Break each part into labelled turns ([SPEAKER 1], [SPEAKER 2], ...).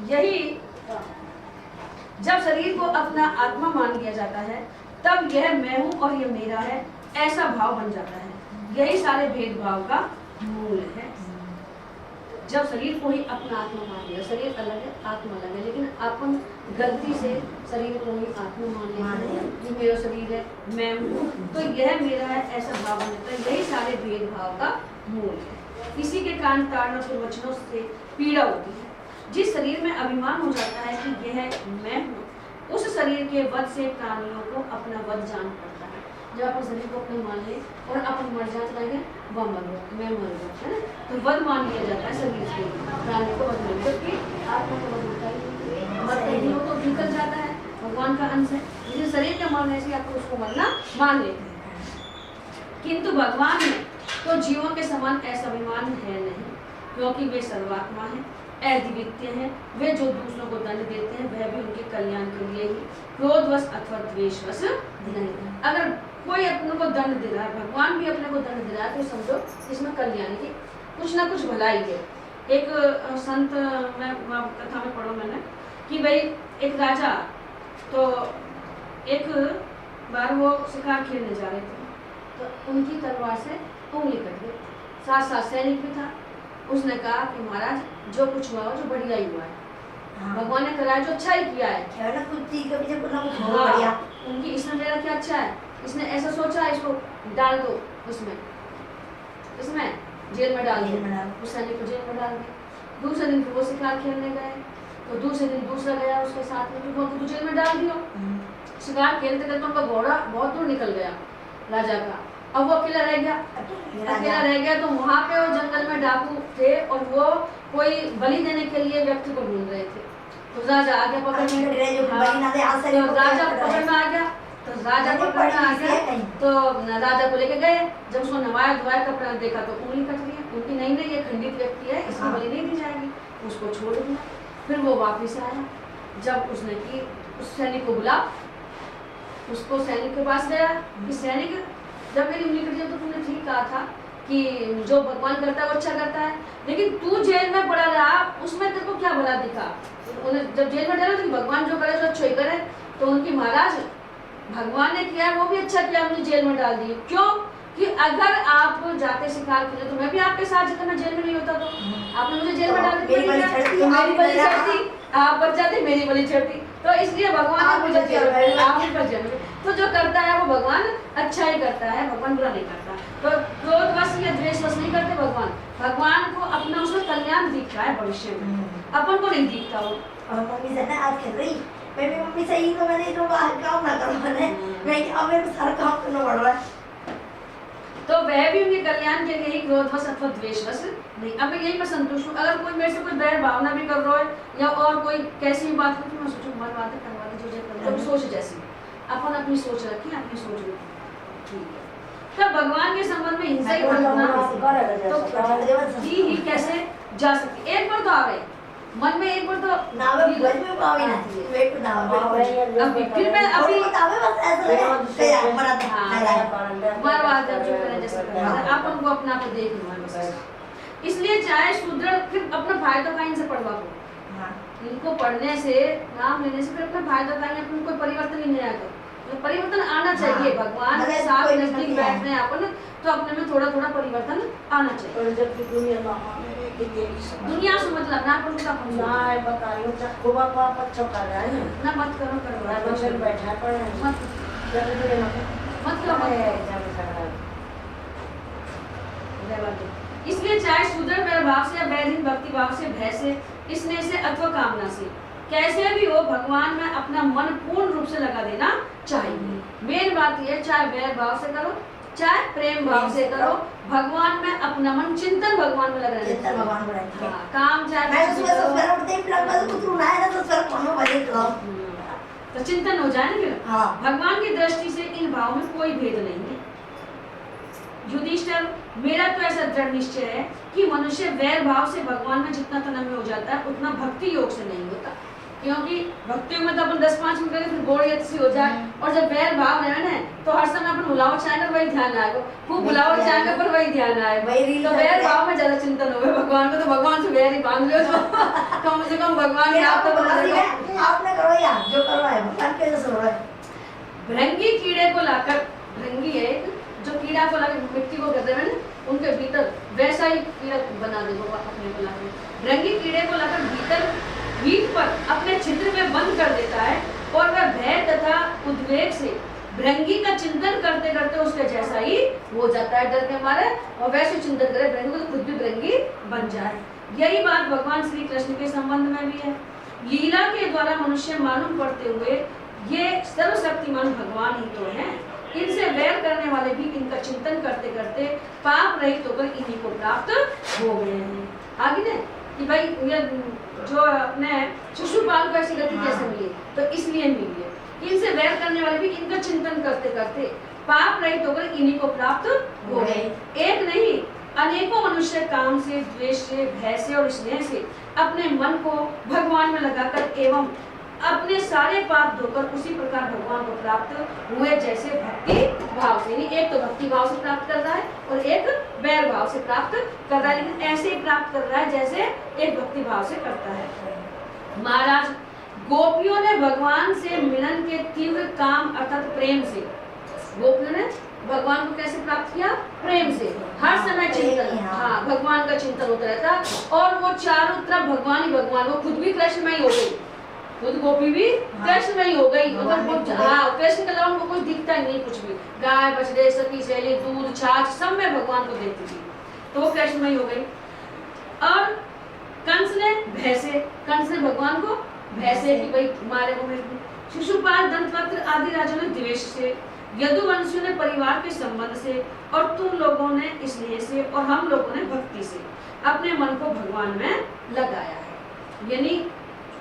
[SPEAKER 1] यही जब शरीर को अपना आत्मा मान लिया जाता है तब यह मैं हूँ और यह मेरा है ऐसा भाव बन जाता है। यही सारे भेदभाव का मूल है। जब शरीर को ही अपना आत्मा मान लिया, शरीर अलग है आत्मा अलग है, लेकिन अपन गलती से शरीर को ही आत्मा मान लेते हैं कि मेरा शरीर है मैं हूँ तो यह मेरा है ऐसा भाव बन जाता है। यही सारे भेदभाव का मूल है। इसी के कारण ताड़ना प्रवचनों से पीड़ा होती है। जिस शरीर में अभिमान हो जाता है कि यह मैं हूँ, उस शरीर के वध से प्राणियों को अपना वध जान पड़ता है। जब अपन शरीर को अपना मान ले और अपन मर जाएंगे वह मर गया मैं मर गया है ना, तो वध मान लिया जाता है शरीर से, प्राणी को वध मान, जबकि आत्मा को वध होता ही मरते ही हो तो निकल जाता है, भगवान का अंश है। लेकिन शरीर के मरने से आपको उसको मरना मान लेते हैं। किंतु भगवान में तो जीवों के समान ऐसा अभिमान है नहीं, क्योंकि वे सर्वात्मा है, अद्वितीय है। वे जो दूसरों को दंड देते हैं वह भी उनके कल्याण के लिए ही, क्रोधवश अथवा द्वेषवश नहीं। अगर कोई अपने को दंड दे रहा है, भगवान भी अपने को दंड दे रहा है, तो समझो इसमें कल्याण की कुछ ना कुछ भलाई है। एक संत मैं कथा में पढ़ो मैंने कि भाई एक राजा, तो एक बार वो शिकार खेलने जा रहे थे, तो उनकी तलवार से उंगली कट गई। साथ साथ सैनिक भी था। उसने कहा कि महाराज जो कुछ हुआ जो बढ़िया ही हुआ है, भगवान ने कराया जो अच्छा ही किया है। उनकी इसने मेरा क्या अच्छा है, इसने ऐसा सोचा है इसको डाल दो उसमें जेल में डाल दिया, उस सैनिक को जेल में डाल दिया। दूसरे दिन वो शिकार खेलने गए, तो दूसरे दिन दूसरा गया उसके साथ में, वो तो जेल में डाल दिया। शिकार खेलते खेलते उनका घोड़ा बहुत दूर निकल गया राजा का, अब वो अकेला रह गया। तो वहाँ पे वो जंगल में डाकू थे और वो कोई बलि देने के लिए व्यक्ति को ढूंढ रहे थे। तो राजा आगे पकड़ने आ गया तो राजा को लेके गए। जब उसको नवाया धोया कपड़ा देखा तो उंगली कट रही है उनकी, नहीं ये खंडित व्यक्ति है, इसकी बलि नहीं दी जाएगी, उसको छोड़ दिया। फिर वो वापिस आया, जब उसने की उस सैनिक को बुला, उसको सैनिक के पास गया कि सैनिक जब मेरी उंगली कटी तो तुमने ठीक कहा था कि जो भगवान करता है वो अच्छा करता है, लेकिन तू जेल में पड़ा रहा उसमें तेरे को क्या भला दिखा। उन्हें जब जेल में डाला तो भगवान जो करे जो अच्छा ही करे, तो उनकी महाराज भगवान ने किया वो भी अच्छा किया, मुझे जेल में डाल दिए। क्यों कि अगर आप जाते शिकार खेले तो मैं भी आपके साथ जाकर मैं जेल में नहीं होता, तो आपने मुझे जेल में डाल दी, मेरी बलि चढ़ती, आप बच जाते मेरी बलि चढ़ती। तो इसलिए भगवान ने मुझे जेल में आप ही बच जाएंगे। तो जो करता है वो भगवान अच्छा ही करता है, भगवान बुरा नहीं करता। तो क्रोधवश या द्वेषवश नहीं करते भगवान को अपना उसमें कल्याण दिखता है भविष्य में, अपन को नहीं दिखता वो।
[SPEAKER 2] मम्मी से ना आज खेल रही मैं भी मम्मी सही तो मैंने तो काम ना करो मैंने मैं अब मेरे को सारा काम करना पड़ रहा है।
[SPEAKER 1] तो वह भी उनके कल्याण के लिए ही क्रोधवश अथवा द्वेषवश नहीं। अब मैं यही पर संतुष्ट हूँ। अगर कोई मेरे से कोई बैर भावना भी कर रहा है या और कोई कैसी भी बात करती मैं सोचूं मर बातें करवा दे जो सोच जैसी अपन अपनी सोच रखी अपनी सोच में ठीक है। तब भगवान के संबंध में हिंसा तो ही कैसे जा सकती। एक बार तो आ गए मन में, एक बार तो फिर मैं अभी आप उनको अपना पे देख लूँगा। इसलिए चाहे सुदृढ़ फिर अपना फायदा का इनसे पढ़वा को, इनको पढ़ने से नाम लेने से फिर अपना फायदा पाएंगे, अपन कोई परिवर्तन ही नहीं आएगा। तो परिवर्तन आना चाहिए, भगवान के साथ नजदीक बैठ रहे हैं अपन तो अपने में थोड़ा थोड़ा परिवर्तन आना चाहिए। दुनिया से मतलब ना अपन का
[SPEAKER 3] ना बताइयो चक्को बाबा पच्चो कर रहा है
[SPEAKER 1] ना मत करो
[SPEAKER 3] बच्चे बैठा पर
[SPEAKER 1] मत इसलिए चाहे सुदृढ़ मेरे भाव से या वैधीन भक्ति भाव से, भय से, स्नेह से अथवा कामना से, कैसे भी हो भगवान में अपना मन पूर्ण रूप से लगा देना चाहिए। मेन बात यह चाहे वैर भाव से करो चाहे प्रेम भाव से करो, भगवान में अपना मन चिंतन भगवान में लगा देना। काम चाहे तो चिंतन हो जाए ना फिर। भगवान की दृष्टि से इन भाव में कोई भेद नहीं है। युधिष्ठिर मेरा तो ऐसा दृढ़ निश्चय है कि मनुष्य वैर भाव से भगवान में जितना तन्मय हो जाता है उतना भक्ति योग से नहीं होता, क्योंकि भक्ति में तो अपन 10-5 मिनट करें फिर गोड़ी अच्छी हो जाए, और जब वैर भाव है ना तो हर समय अपन बुलावा चाहेंगे वही ध्यान आएगा, खूब बुलावा चाहेंगे पर वही ध्यान आएगा। तो वैर भाव में ज्यादा चिंतन हो भगवान को, तो भगवान से वैर ही बांध लो कम से कम भगवान ने आपको बता दिया।
[SPEAKER 2] आपने करो या जो करवा है भगवान के जैसे हो रहा है।
[SPEAKER 1] भृंगी कीड़े को लाकर, भृंगी है एक, जो कीड़ा को लाकर मिट्टी को करते हैं ना, उनके भीतर वैसा ही कीड़ा बना दे वो अपने को लाकर। भृंगी कीड़े को लाकर भीतर भीत पर अपने छिद्र में बंद कर देता है और वह भय तथा उद्वेग से भृंगी का चिंतन करते करते उसके जैसा ही हो जाता है, डर के मारे, और वैसे चिंतन करे भृंगी को तो खुद भी भृंगी बन जाए। यही बात भगवान श्री कृष्ण के संबंध में भी है। लीला के द्वारा मनुष्य मालूम पड़ते हुए ये सर्वशक्तिमान भगवान ही तो हैं। इनसे वैर करने वाले भी इनका चिंतन करते करते पाप रहित होकर इन्हीं को प्राप्त हो गए हैं। आगे ने कि भाई ये जो अपने शिशुपाल को ऐसी गति कैसे मिली, तो इसलिए मिली है। इनसे वैर करने वाले भी इनका चिंतन करते करते पाप रहित होकर इन्हीं को प्राप्त हो गए। एक नहीं, अनेकों मनुष्य काम से, द्वेष से, भय से और स्नेह से अपने मन को भगवान में लगाकर एवं अपने सारे पाप धोकर उसी प्रकार भगवान को प्राप्त हुए जैसे भक्ति भाव से। एक तो भक्ति भाव से प्राप्त कर रहा है और एक वैर भाव से प्राप्त कर रहा है, लेकिन ऐसे ही प्राप्त कर रहा है जैसे एक भक्ति भाव से करता है। महाराज, गोपियों ने भगवान से मिलन के तीव्र काम अर्थात प्रेम से, गोपियों ने भगवान को कैसे प्राप्त किया? प्रेम से। हर समय चिंतन, हाँ, भगवान का चिंतन होता रहता और वो चारों तरफ भगवान ही भगवान, वो खुद भी कृष्ण में ही हो गई, खुद गोपी भी कृष्ण में ही हो गई। हाँ, कृष्ण के अलावा उनको कुछ दिखता ही नहीं, कुछ भी गाय बछड़े सखी सहेली दूध छाछ सब में भगवान को देखती थी, तो वो कृष्ण में ही हो गई। और कंस ने भय से, कंस ने भगवान को भय से कि भाई मारे वो मेरे को। शिशुपाल, दंतवक्र आदि राजाओं ने द्वेष से, यदुवंशियों ने परिवार के संबंध से और तुम लोगों ने स्नेह से और हम लोगों ने भक्ति से अपने मन को भगवान में लगाया है। यानी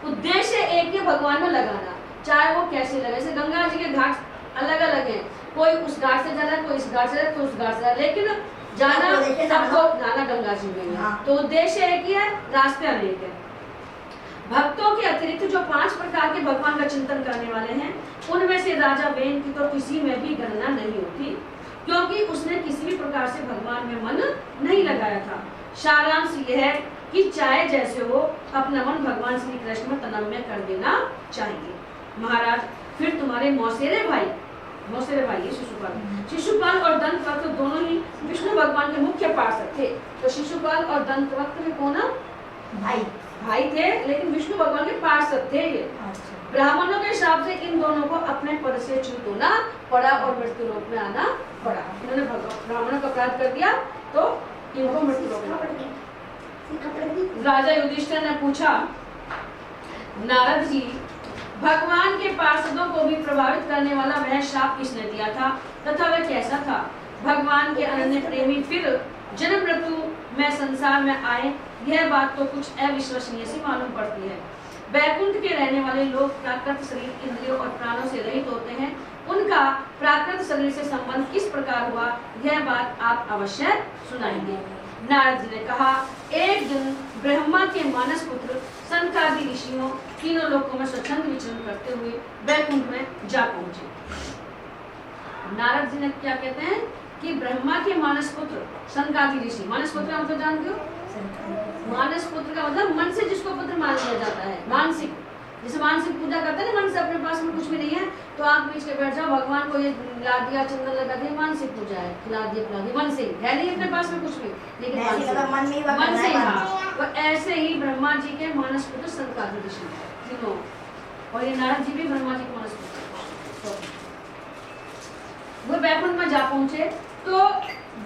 [SPEAKER 1] उद्देश्य एक ही, भगवान में लगाना, चाहे वो कैसे लगे। जैसे गंगा जी के घाट अलग अलग हैं, कोई उस घाट से जा रहा है, कोई इस घाट से जा रहा है, कोई उस घाट से जा रहा है, लेकिन जाना सबको जाना गंगा जी में है। तो उद्देश्य एक ही है, रास्ते अनेक है। भक्तों के अतिरिक्त जो 5 प्रकार के भगवान का चिंतन करने वाले हैं, उनमें से राजा वेन की तो किसी में भी गणना नहीं होती, क्योंकि उसने किसी भी प्रकार से भगवान में मन नहीं लगाया था। सारांश यह है कि चाहे जैसे हो, अपना मन भगवान श्री कृष्ण में तन्मय कर देना चाहिए। महाराज, फिर तुम्हारे मौसेरे भाई ये शिशुपाल और दंतवक्र दोनों ही विष्णु भगवान के मुख्य पार्षद थे। तो शिशुपाल और दंतवक्र कौन भाई थे, लेकिन विष्णु भगवान के पार्षद थे ये। ब्राह्मणों के हिसाब से इन दोनों को अपने पद से च्युत होना पड़ा और मृत्यु लोक में आना पड़ा। इन्होंने ब्राह्मणों का अपराध कर दिया तो इनको मृत्यु लोक में आना। राजा युधिष्ठिर ने पूछा, नारद जी, भगवान के पार्षदों को भी प्रभावित करने वाला वह शाप किसने दिया था तथा वह कैसा था? भगवान के अनन्य प्रेमी फिर जन्म मृत्यु में संसार में आए, यह बात तो कुछ अविश्वसनीय सी मालूम पड़ती है। वैकुंठ के रहने वाले लोग प्राकृत शरीर, इंद्रियों और प्राणों से रहित होते हैं। उनका प्राकृत शरीर से संबंध किस प्रकार हुआ, यह बात आप अवश्य सुनाएंगे। नारद जी ने कहा, एक दिन ब्रह्मा के मानस पुत्र सनकादि ऋषियों तीनों लोकों में स्वच्छंद विचरण करते हुए वैकुंठ में जा पहुंचे। नारद जी ने क्या कहते हैं कि ब्रह्मा के मानस पुत्र सनकादि ऋषि, मानस पुत्र का मतलब जानते हो? मानस पुत्र का मतलब मन से जिसको पुत्र मान लिया जाता है, मानसिक, जैसे मानसिक पूजा करते हैं ना, मन से अपने पास में कुछ भी नहीं है तो आप बीच के बैठ जाओ, भगवान को ये ला दिया, चंदन लगा दिया, मानसिक पूजा है, खिला दिया, मन से है नहीं अपने पास में कुछ भी, लेकिन मन से। हाँ, तो ऐसे ही ब्रह्मा जी के मानस पुत्र सनकादि ऋषि तीनों, और ये नारद जी भी ब्रह्मा जी के मानस पुत्र। वो वैकुंठ में जा पहुंचे तो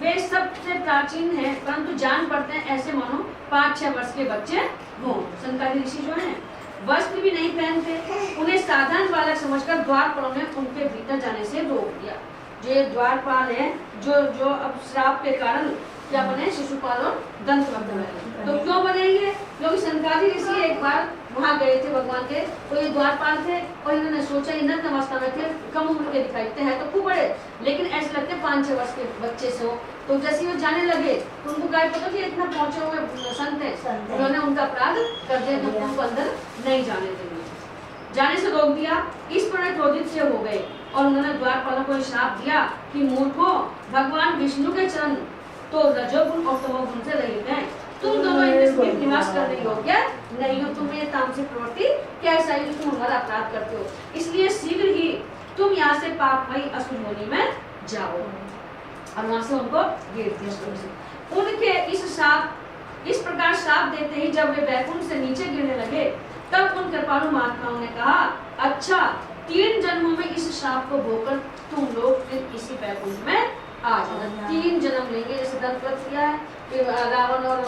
[SPEAKER 1] वे सबसे प्राचीन है, परंतु जान पड़ते हैं ऐसे मानो 5-6 वर्ष के बच्चे हों। सनकादि ऋषि जो हैं वस्त्र भी नहीं पहनते, उन्हें साधारण बालक समझकर द्वारपालों ने उनके भीतर जाने से रोक दिया। जो ये द्वारपाल है, जो अब श्राप के कारण क्या बने, शिशुपाल और दंतवक्र बने। तो क्यों बनेंगे? क्योंकि सनकादि ऋषि एक बार वहां गए थे भगवान के, तो ये द्वारपाल थे और इन्होंने सोचा, ये नग्न अवस्था में थे, कम उम्र के दिखाई देते हैं तो खूब बड़े, लेकिन ऐसे लगते 5-6 वर्ष के बच्चे से हो। तो जैसे वो जाने लगे तो उनको क्या पता कि इतना पहुंचे हुए संत है, उन्होंने उनका अपराध कर दिया, तो उनको अंदर नहीं जाने देंगे, जाने से रोक दिया। इस पर क्रोधित से हो गए और उन्होंने द्वारपालों को श्राप दिया कि मूर्खों, भगवान विष्णु के चरण तो रजोगुण और तमोगुण से रहित हैं, तुम दोनों इनमें समीप निवास करने योग्य नहीं हो, तुम ये तामसिक प्रवृत्ति कैसा है जो तुम हमारा अपराध करते हो, इसलिए शीघ्र ही तुम यहाँ से पापमयी असुर योनि में जाओ। और वहां से उनको गिर दिया। उनके इस प्रकार शाप देते ही जब वे बैकुंठ से नीचे गिरने लगे, तब उन कृपालु महात्माओं ने कहा, अच्छा 3 जन्मों में इस शाप को भोगकर तुम लोग फिर इसी बैकुंठ में आ जाना। 3 जन्म लेंगे, जैसे दंतवत किया है, फिर रावण और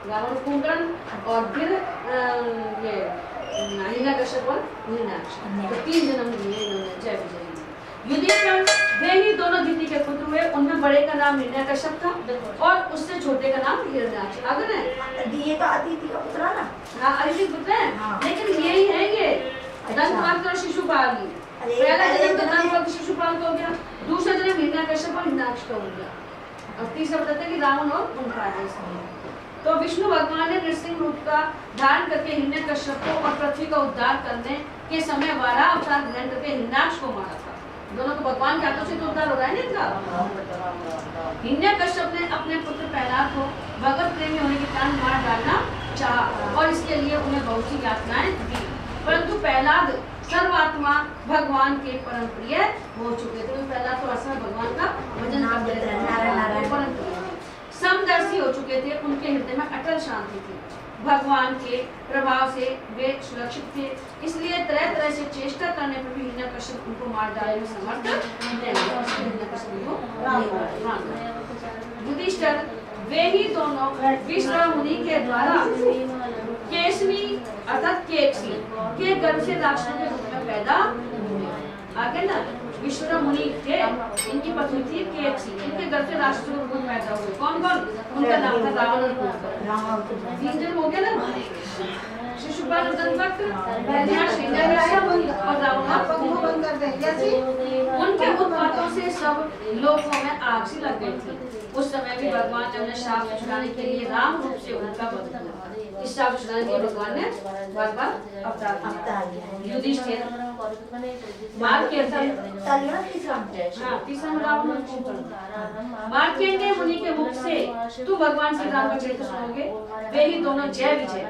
[SPEAKER 1] रावण कुंभकर्ण और फिर ये हिरण्यकश्यप और हिरण्याक्ष, तो 3 जन्म लिए इन्होंने। जय विजय। युधिष्ठिर वे ही दोनों दिति के पुत्र हुए, उनमें बड़े का नाम हिरण्यकश्यप था और उससे छोटे का नाम हिरण्याक्ष। अगर
[SPEAKER 2] ये तो अदिति का पुत्र है ना?
[SPEAKER 1] हाँ, अदिति पुत्र है,
[SPEAKER 2] हाँ।
[SPEAKER 1] लेकिन यही है ये दंतवक्त और शिशुपाल ही। पहला जन्म तो दंतवक्त शिशुपाल का हो गया, दूसरा जन्म हिरण्याकश्यप और हिरण्याक्ष का हो गया, और तीसरा बताते हैं कि रावण और उनका है इसमें। तो विष्णु भगवान ने नृसिंह रूप का धारण करके हिरण्यकश्यप को और पृथ्वी का उद्धार करने के समय वारा अवतार ग्रहण करके हिरण्याक्ष को मारा था। दोनों को भगवान के हाथों से तो उद्धार हो रहा है ना इनका। हिरण्यकश्यप ने अपने पुत्र प्रहलाद को भगवत प्रेमी होने के कारण मार डालना चाहा और इसके लिए उन्हें बहुत सी यातनाएं दी, परंतु प्रहलाद सर्वात्मा भगवान के परम प्रिय हो चुके थे। प्रहलाद तो असर भगवान का भजन करते रहे, परम प्रिय समदर्शी हो चुके थे, उनके हृदय में अटल शांति थी, भगवान के प्रभाव से वे सुरक्षित थे, इसलिए तरह तरह से चेष्टा करने पर भी हिरण्यकश्यप उनको मार डालने में समर्थ नहीं। युधिष्ठिर वे ही दोनों विश्वा मुनि के द्वारा केसमी अर्थात केकसी के गर्भ से राक्षसों के रूप में पैदा हुए। आगे ना विश्वा मुनि थे, इनकी पत्नी थी केकसी, इनके गर्भ से राक्षसों के रूप में पैदा हुए। कौन कौन? उनका नाम था रावण और कुंभकर्ण। 3 जन्म हो गया ना, शिशुपाल और दंतवक्त, हिरण्याक्ष, हिरण्यकश्यप और रावण। उनके उत्पातों से सब लोकों में आग सी लग गई थी। उस समय भी भगवान ने उन्हें शाप छुड़ाने के लिए राम रूप से उनका वध किया। इस शाप छुड़ाने के लिए भगवान ने बार-बार अवतार लिया। युधिष्ठिर मार्कंडेय मुनि के मुख से तुम भगवान श्री राम का चरित्र सुनोगे, वे ही दोनों जय विजय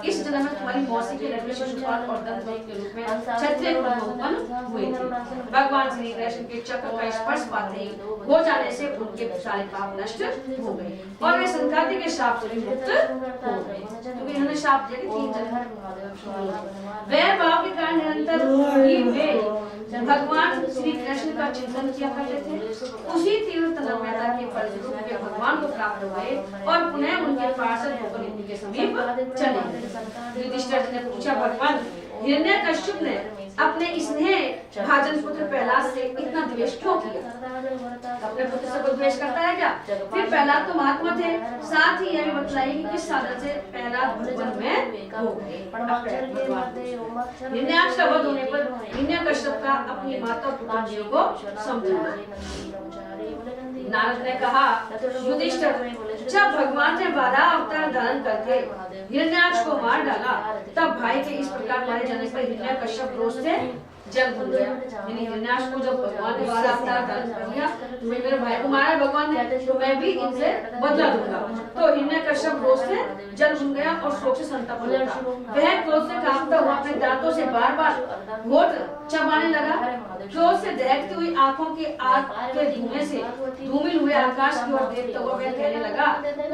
[SPEAKER 1] इस जन्म में तुम्हारी मौसी के लड़के शिशुपाल और दंतवक्त के रूप में क्षत्रिय कुल में उत्पन्न हुए थे। भगवान श्री कृष्ण के चक्र का स्पर्श पाते ही हो जाने से उनके सारे पाप नष्ट हो गए और वे संकाति के शाप से मुक्त हो गए, क्योंकि इन्होंने शाप दिया कि 3 जन्म वह भाव के कारण निरंतर ही वे भगवान श्री कृष्ण का चिंतन किया करते थे। उसी तीव्र तन्मयता के फलस्वरूप वे भगवान को प्राप्त हुए और पुनः उनके पार्षद होकर उनके समीप चले गए। युधिष्ठिर ने पूछा, भगवान हिरण्यकश्यप ने अपने स्नेह भाजन पुत्र प्रहलाद से इतना द्वेष क्यों किया? अपने पुत्र से कोई द्वेष करता है क्या? फिर प्रहलाद तो महात्मा थे, साथ ही यह भी बतलाइए कि किस साधन से प्रहलाद भगवान में हो गए। हिरण्याक्ष का वध होने पर हिरण्यकश्यप का अपनी माता और पुत्र को समझाया। नारद ने कहा, युधिष्ठिर जब भगवान ने 12 अवतार धारण करके हिरण्याक्ष को मार डाला, तब भाई के इस प्रकार मारे जाने पर हिरण्यकश्यप क्रोध से जल भूल गया। यानी हिरण्याक्ष को जब भगवान ने 12 अवतार धारण कर लिया, तो मेरे भाई को मारा भगवान ने, तो मैं भी इनसे बदला लूंगा। तो हिरण्यकश्यप क्रोध से जल भूल गया और शोक से संतप्त हो गया। वह क्रोध से कांपता हुआ अपने दांतों से बार-बार होठ चबाने लगा। क्रोध से दहकती हुई आंखों की आग के धुएं से धूमिल हुए आकाश की ओर देखता हुआ वह कहने लगा।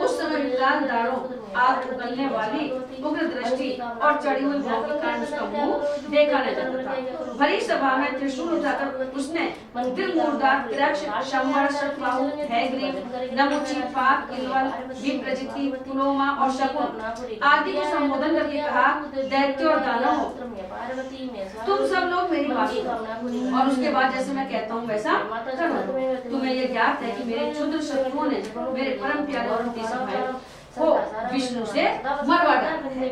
[SPEAKER 1] उस समय विकराल दाढ़ों, आग उगलने वाली उग्र दृष्टि और चढ़ी हुई भौं के कारण उसका मुंह देखा न जाता था। भरी सभा में त्रिशूल उठाकर उसने दिलमूरदार, त्रक्ष, शंबर, शतबाहु, हैग्रीव, नमुची, पाक, किलवल, विप्रजिति, पुलोमा और शकुन आदि को संबोधन करके कहा, दैत्य और दानव, तुम सब लोग मेरी बात सुनो और उसके बाद जैसे मैं कहता हूँ वैसा करो। तुम्हें यह ज्ञात है कि मेरे क्षुद्र शत्रुओं ने मेरे परम प्यारे और भाई को विष्णु से मरवा डाला है।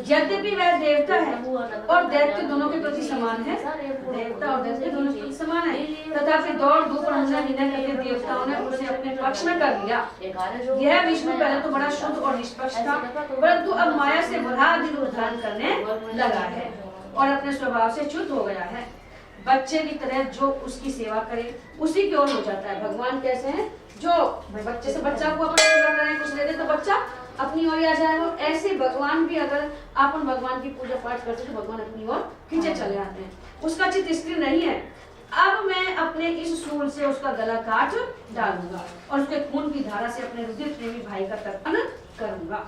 [SPEAKER 1] यद्यपि वह देवता है और दैत्य दोनों के प्रति समान है, देवता और दैत्य दोनों के प्रति समान है, तथापि दौड़ धूप और हमला विनय करके देवताओं ने उसे अपने पक्ष में कर लिया। यह विष्णु पहले तो बड़ा शुद्ध और निष्पक्ष था, परंतु अब माया से बड़ा अधिक धारण करने लगा है और अपने स्वभाव से च्युत हो गया है। बच्चे की तरह जो उसकी सेवा करे उसी की ओर हो जाता है। भगवान कैसे हैं? जो बच्चे से बच्चा को अपन सेवा करें, कुछ ले दे तो बच्चा अपनी ओर आ जाए। और ऐसे भगवान भी अगर अपन भगवान की पूजा पाठ करते तो भगवान अपनी ओर खींचे चले आते हैं। उसका चित्त स्थिर नहीं है। अब मैं अपने इस शूल से उसका गला काट डालूंगा और उसके खून की धारा से अपने रुधिर प्रेमी भाई का तर्पण करूंगा।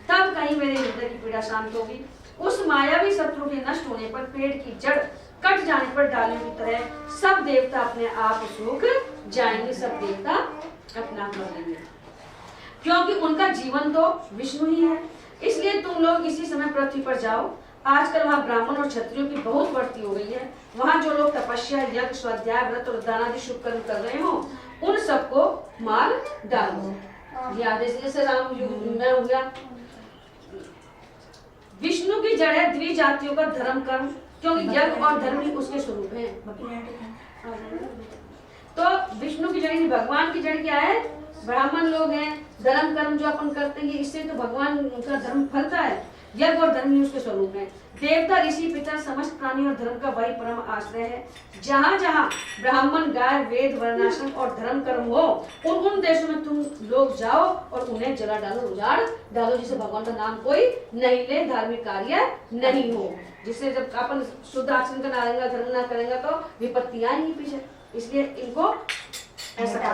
[SPEAKER 1] तब कहीं मेरे हृदय की पीड़ा शांत होगी। उस मायावी शत्रु के नष्ट होने पर पेड़ की जड़ कट जाने पर डाली की तरह सब देवता अपने आप सूख जाएंगे, सब देवता अपना कर लेंगे, क्योंकि उनका जीवन तो विष्णु ही है। इसलिए तुम लोग इसी समय पृथ्वी पर जाओ। आजकल वहाँ ब्राह्मण और क्षत्रियों की बहुत बढ़ती हो गई है। वहाँ जो लोग तपस्या, यज्ञ, स्वाध्याय, व्रत और दान आदि शुभ कर्म कर रहे हो उन सबको मार डालो। ये आदेश जैसे राम युग में हो गया। विष्णु की जड़ है द्विजातियों का धर्म कर्म, क्योंकि यज्ञ और धर्म ही उसके स्वरूप है। तो विष्णु की जड़, भगवान की जड़ क्या है? ब्राह्मण लोग हैं, धर्म कर्म जो अपन करते हैं इससे तो भगवान का धर्म फलता है। यज्ञ और धर्म ही उसके स्वरूप है। देवता, ऋषि, पिता, समस्त प्राणी और धर्म का वही परम आश्रय है। जहाँ जहाँ ब्राह्मण, गाय, वेद, वर्णाश्रम और धर्म कर्म हो उन देशों में तुम लोग जाओ और उन्हें जला डालो, उजाड़ डालो, जिसे भगवान का नाम कोई नहीं ले, धार्मिक कार्य नहीं हो। जिससे जब अपन शुद्ध आचरण का ना रहेगा, धर्म ना करेंगे तो विपत्ति आएंगी पीछे। इसलिए इनको ऐसा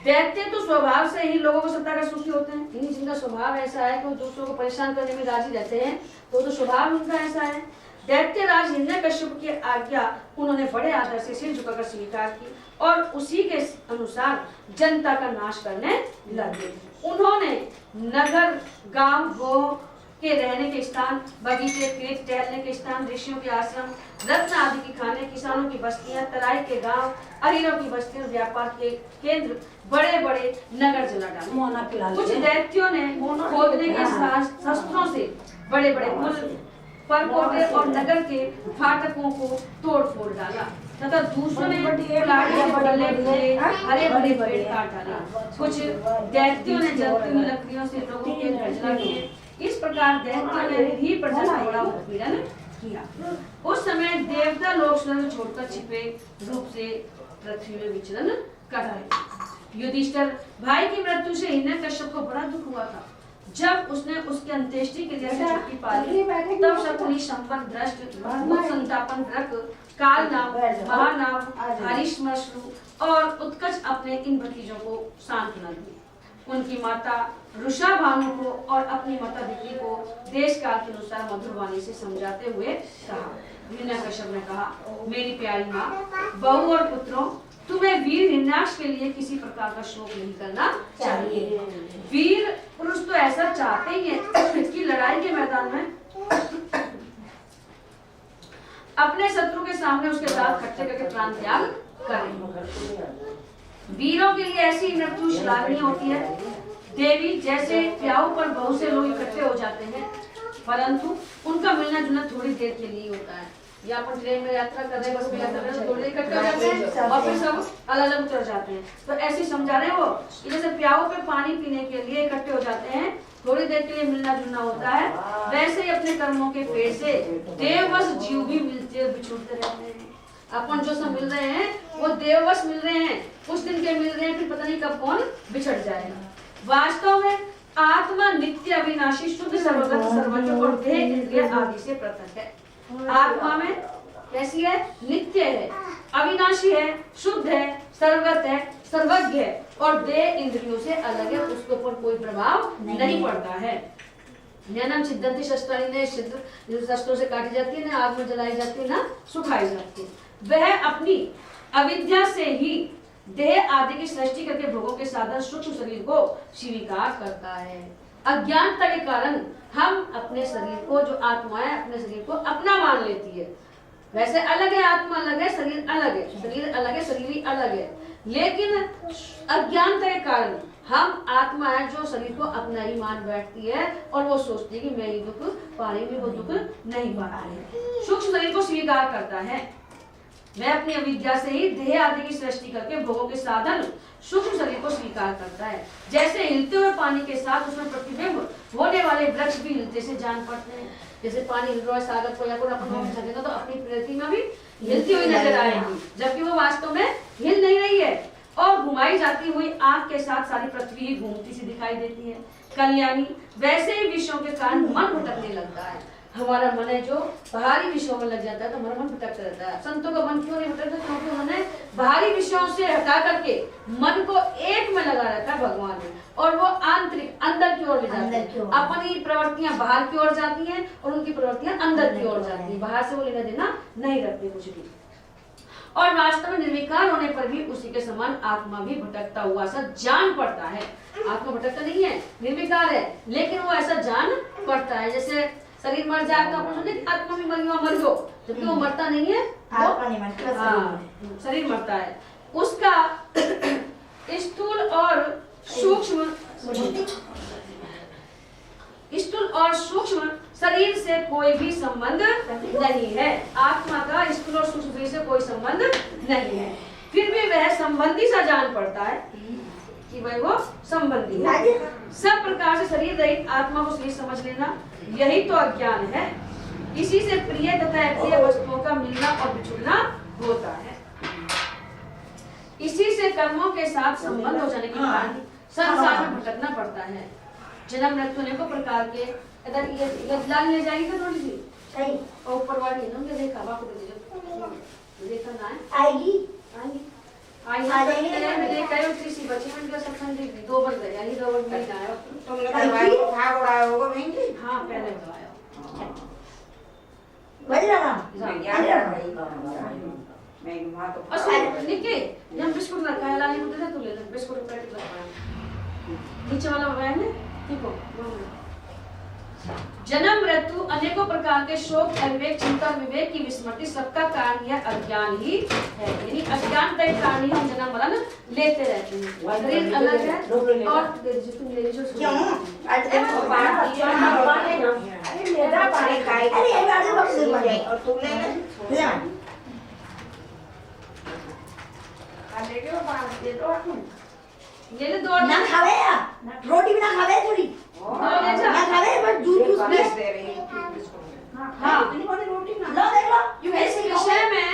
[SPEAKER 1] दैत्य तो स्वभाव से ही लोगों को सत्ता का सुखी होते हैं। इन्हीं जिनका स्वभाव ऐसा है कि दूसरों को परेशान करने में राजी रहते हैं, तो स्वभाव उनका ऐसा है। दैत्य राज हिरण्यकश्यप की आज्ञा उन्होंने बड़े आदर से सिर झुकाकर स्वीकार की और उसी के अनुसार जनता का नाश करने लगे। उन्होंने नगर, गांव, गो के रहने के स्थान, बगीचे, खेत, टहलने के स्थान, ऋषियों के आश्रम, रत्न आदि की खाने, किसानों की बस्तियां, तराई के गांव, अहीरों की बस्तियां, व्यापार के केंद्र, बड़े बड़े नगर जला डाले। कुछ दैत्यों ने खोदने के शस्त्रों से बड़े बड़े पुल, परकोटे और नगर के फाटकों को तोड़ फोड़ डाला तथा दूसरों ने हरे भरे पेड़ काट डाले। कुछ दैत्यों ने जलती हुई लकड़ियों से लोगों के घर जला दिए। इस प्रकार दैत्यों ने भी प्रजा का बड़ा उत्पीड़न किया। उस समय देवता लोग स्वर्ग छोड़कर छिपे रूप से पृथ्वी में विचरण कर रहे। युधिष्ठिर भाई की मृत्यु से हिरण्यकश्यप को बड़ा दुख हुआ था। जब उसने उसके अंत्येष्टि के लिए छुट्टी पाली तब शकुनी, संपन्न, दृष्ट, भूत संतापन, ग्रक, काल नाम, महानाम, हरिश्मश्रु और उत्कच अपने इन भतीजों को सांत्वना दी। उनकी माता रुषा भानु को और अपनी माता दिति को देश काल के अनुसार मधुर वाणी से समझाते हुए कहा। हिरण्यकश्यप ने कहा, मेरी प्यारी माँ, बहू और पुत्रों, तुम्हें वीर हिरण्याक्ष के लिए किसी प्रकार का शोक नहीं करना चाहिए। वीर पुरुष तो ऐसा चाहते ही है कि लड़ाई के मैदान में अपने शत्रु के सामने उसके दांत खट्टे करके प्राण त्याग करें। वीरों के लिए ऐसी मृत्यु श्लाघनीय होती है। देवी जैसे प्याऊ पर बहुत से लोग इकट्ठे हो जाते हैं, परंतु उनका मिलना जुलना थोड़ी देर के लिए होता है। या अपन ट्रेन में यात्रा कर रहे हैं, बस में यात्रा कर रहे हैं, थोड़ी देर इकट्ठे हो जाते हैं और फिर सब अलग अलग उतर जाते हैं। तो ऐसे समझा रहे हो कि जैसे प्याऊ पे पानी पीने के लिए इकट्ठे हो जाते हैं, थोड़ी देर के लिए मिलना जुलना होता है, वैसे ही अपने कर्मों के पेड़ से देववश जीव भी मिलते और बिछुड़ते रहते हैं। अपन जो सब मिल रहे हैं वो देववश मिल रहे हैं, कुछ दिन के मिल रहे हैं, फिर पता नहीं कब कौन बिछड़ जाएगा। वास्तव में आत्मा नित्य, अविनाशी, शुद्ध, सर्वगत, सर्वज्ञ और देह, इंद्रिय आदि से पृथक है। आत्मा में कैसी है? नित्य है, अविनाशी है, शुद्ध है, सर्वगत है, सर्वज्ञ है और देह इंद्रियों से अलग है, उसके ऊपर कोई प्रभाव नहीं पड़ता है। ज्ञानम छिद्यन्ति शस्त्राणि, ने छिद्र शस्त्रों से काटी जाती है, ना आग में जलाई जाती है, ना सुखाई जाती है। वह अपनी अविद्या से ही देह आदि की सृष्टि करके भोगों के साधन सूक्ष्म शरीर को स्वीकार करता है। अज्ञानता के कारण हम अपने शरीर को, जो आत्मा है, अपने शरीर को अपना मान लेती है। वैसे अलग है, आत्मा अलग है, शरीर अलग है, शरीर अलग है, शरीर ही अलग है, लेकिन अज्ञानता के कारण हम आत्मा है जो शरीर को अपना ही मान बैठती है और वो सोचती है कि मैं ये दुख पा रही हूँ, वो दुख नहीं पा रही है। सूक्ष्म शरीर को स्वीकार करता है। वह अपनी अविद्या से ही देह आदि की सृष्टि करके भोगों के साधन सूक्ष्म शरीर को स्वीकार करता है। जैसे हिलते हुए पानी के साथ उसमें प्रतिबिंब होने वाले वृक्ष भी हिलते से जान पड़ते हैं। जैसे पानी हिल रहा है सागर को या कोई अपन तो अपनी प्रतिमा भी हिलती हुई नजर आएगी, जबकि वो वास्तव में हिल नहीं रही है। और घुमाई जाती हुई आंख के साथ सारी पृथ्वी ही घूमती सी दिखाई देती है। कल्याणी, वैसे ही विषयों के कारण मन भटकने लगता है। हमारा मन है जो बाहरी विषयों में लग जाता है तो हमारा मन भटकता रहता है। संतों का मन क्यों नहीं भटकता? क्योंकि उन्होंने बाहरी विषयों से हटा करके मन को एक में लगा रखा है भगवान ने, और वो आंतरिक अंदर की ओर ले जाते हैं। अपनी प्रवृत्तियां बाहर की ओर जाती हैं और उनकी प्रवृत्तियां अंदर की ओर जाती हैं। बाहर से वो लेना देना नहीं रखते कुछ भी। और वास्तव में निर्विकार होने पर भी उसी के समान आत्मा भी भटकता हुआ सा जान पड़ता है। आत्मा भटकता नहीं है, निर्विकार है, लेकिन वो ऐसा जान पड़ता है। जैसे शरीर मर जाए तो अपन सोचते आत्मा भी मर गयो, जबकि वो मरता नहीं है,
[SPEAKER 2] आत्मा नहीं मरती,
[SPEAKER 1] हाँ, शरीर मरता है। उसका स्थूल और सूक्ष्म शरीर से कोई भी संबंध नहीं है। आत्मा का स्थूल और सूक्ष्म शरीर से कोई संबंध नहीं है, फिर भी वह संबंधी सा जान पड़ता है कि भाई वो संबंधी है। सब प्रकार से शरीर रहित आत्मा को शरीर समझ लेना, यही तो अज्ञान है। इसी से प्रिय तथा अप्रिय वस्तुओं का मिलना और बिछुड़ना होता है। इसी से कर्मों के साथ संबंध हो जाने के कारण संसार में भटकना पड़ता है। जन्म मृत्यु अनेकों प्रकार के इधर ये लाल ले जाएगी थोड़ी सी
[SPEAKER 2] सही
[SPEAKER 1] और ऊपर वाली है ना, देखा बाप को देखा ना है
[SPEAKER 2] आएगी
[SPEAKER 1] आएगी आई मैं देख रही हूँ। तीसरी बच्ची में इनका सत्संग देख 2 बन गए, यानी 2 बन में आया।
[SPEAKER 3] तुमने दरबार को भाग उड़ाया होगा बहन जी?
[SPEAKER 1] हाँ पहले उड़ाया।
[SPEAKER 2] बज रहा
[SPEAKER 3] मैं क्या कर रही मैं वहां तो
[SPEAKER 1] और निके जब बिस्कुट रखा है लाली मुझे तो ले ले बिस्कुट का पैकेट रखा है नीचे वाला है ना, ठीक हो। जन्म मृत्यु अनेकों प्रकार के शोक अविवेक चिंता विवेक की विस्मृति सबका कारण यह अज्ञान ही है। यानी अज्ञान का कारण ही हम जन्म मरण लेते रहते हैं। शरीर अलग है और तुम ले लीजिए
[SPEAKER 2] क्यों आज
[SPEAKER 3] तो बात ये भगवान ने अरे मेरा पानी खाई
[SPEAKER 2] अरे ये आगे बक्स ले
[SPEAKER 3] और तुम ले
[SPEAKER 2] ले
[SPEAKER 3] आ ले लो बात दे दो तुम
[SPEAKER 1] ये ले दौड़
[SPEAKER 2] ना खावे या रोटी भी ना खावे थोड़ी
[SPEAKER 1] ले जा
[SPEAKER 2] ना खावे बस दूध दूध पिए
[SPEAKER 3] दे रही
[SPEAKER 1] हाँ
[SPEAKER 3] इतनी बड़ी रोटी ना
[SPEAKER 2] लो देख लो यू
[SPEAKER 1] इस
[SPEAKER 2] ऐसे
[SPEAKER 1] विषय में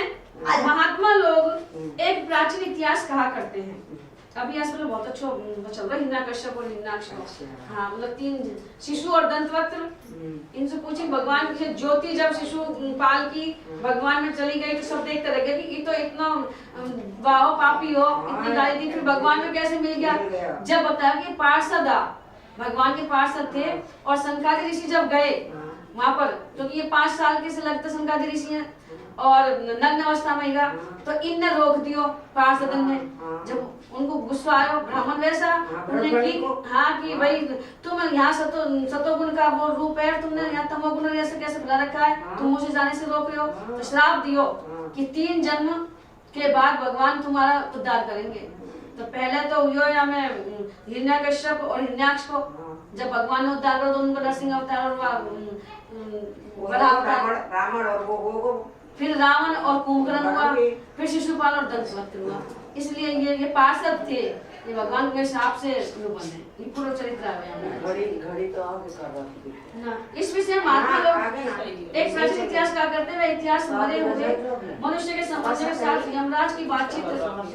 [SPEAKER 1] महात्मा लोग एक प्राचीन इतिहास कहा करते हैं। अभी आजकल बहुत अच्छा चल रहा है हिरण्यकश्यप और हिरण्याक्ष। हाँ मतलब 3 शिशु और दंतवक्त्र, इनसे पूछे भगवान की ज्योति जब शिशु पाल की भगवान में चली गई तो सब देखते रह गए कि ये तो इतना वाह पापी हो, इतनी गाली दी, फिर भगवान में कैसे मिल गया। जब बताया कि पार्षद भगवान के पार्षद थे और संकादी ऋषि जब गए वहां पर, क्योंकि ये 5 साल के से लगते संकादी ऋषि हैं और नग्न अवस्था में गया तो इनने रोक दियो पार्षदन ने। जब उनको गुस्सा आया ब्राह्मण वैसा उन्होंने की हाँ कि भाई तुम यहाँ सतोगुण का वो रूप है, तुमने यहाँ तमोगुण ऐसे कैसे बुला रखा है, तुम मुझे जाने से रोक रहे हो। तो श्राप दियो कि 3 जन्म के बाद भगवान तुम्हारा उद्धार करेंगे। तो पहले तो यो में हिरण्यकश्यप और हिरण्याक्ष को जब भगवान ने उद्धार करो तो उनको नरसिंह अवतार और
[SPEAKER 3] रावण और वो
[SPEAKER 1] फिर रावण और कुंभकर्ण हुआ, फिर शिशुपाल और दंतवक्त्र हुआ। इसलिए ये पार्षद थे, ये भगवान के हिसाब से बने। ये पूरा चरित्र है
[SPEAKER 3] घड़ी तो आगे कर रहा
[SPEAKER 1] ना। इस विषय महात्मा लोग एक प्राचीन इतिहास का करते हुए इतिहास मरे हुए मनुष्य के संबंध के साथ यमराज की बातचीत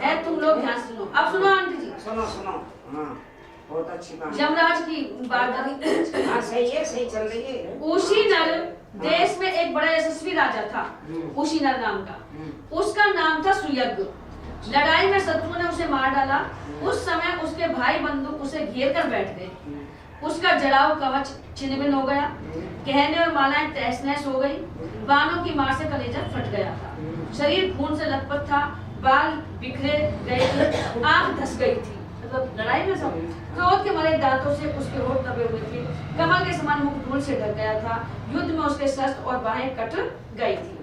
[SPEAKER 1] है। तुम लोग ध्यान से सुनो। अब सुनो आंटी जी,
[SPEAKER 3] सुनो सुनो हाँ बहुत अच्छी बात।
[SPEAKER 1] यमराज की बात
[SPEAKER 3] हाँ सही है, सही चल रही है।
[SPEAKER 1] उशीनर देश में एक बड़ा यशस्वी राजा था, उशीनर नाम का। उसका नाम था सुयज्ञ। लड़ाई में शत्रु ने उसे मार डाला। उस समय उसके भाई बंदूक उसे घेर कर बैठ गए। उसका जड़ाऊ कवच छिन्न हो गया, गहने और मालाएं तहस नहस हो गई। बाणों की मार से कलेजा फट गया था, शरीर खून से लथपथ था, बाल बिखरे गए थे, आंख धस गई थी। मतलब लड़ाई में सब क्रोध के मारे दांतों से उसके होठ दबे हुए थे, कमल के समान मुख धूल से ढक गया था। युद्ध में उसके शस्त्र और बाहें कट गई थी।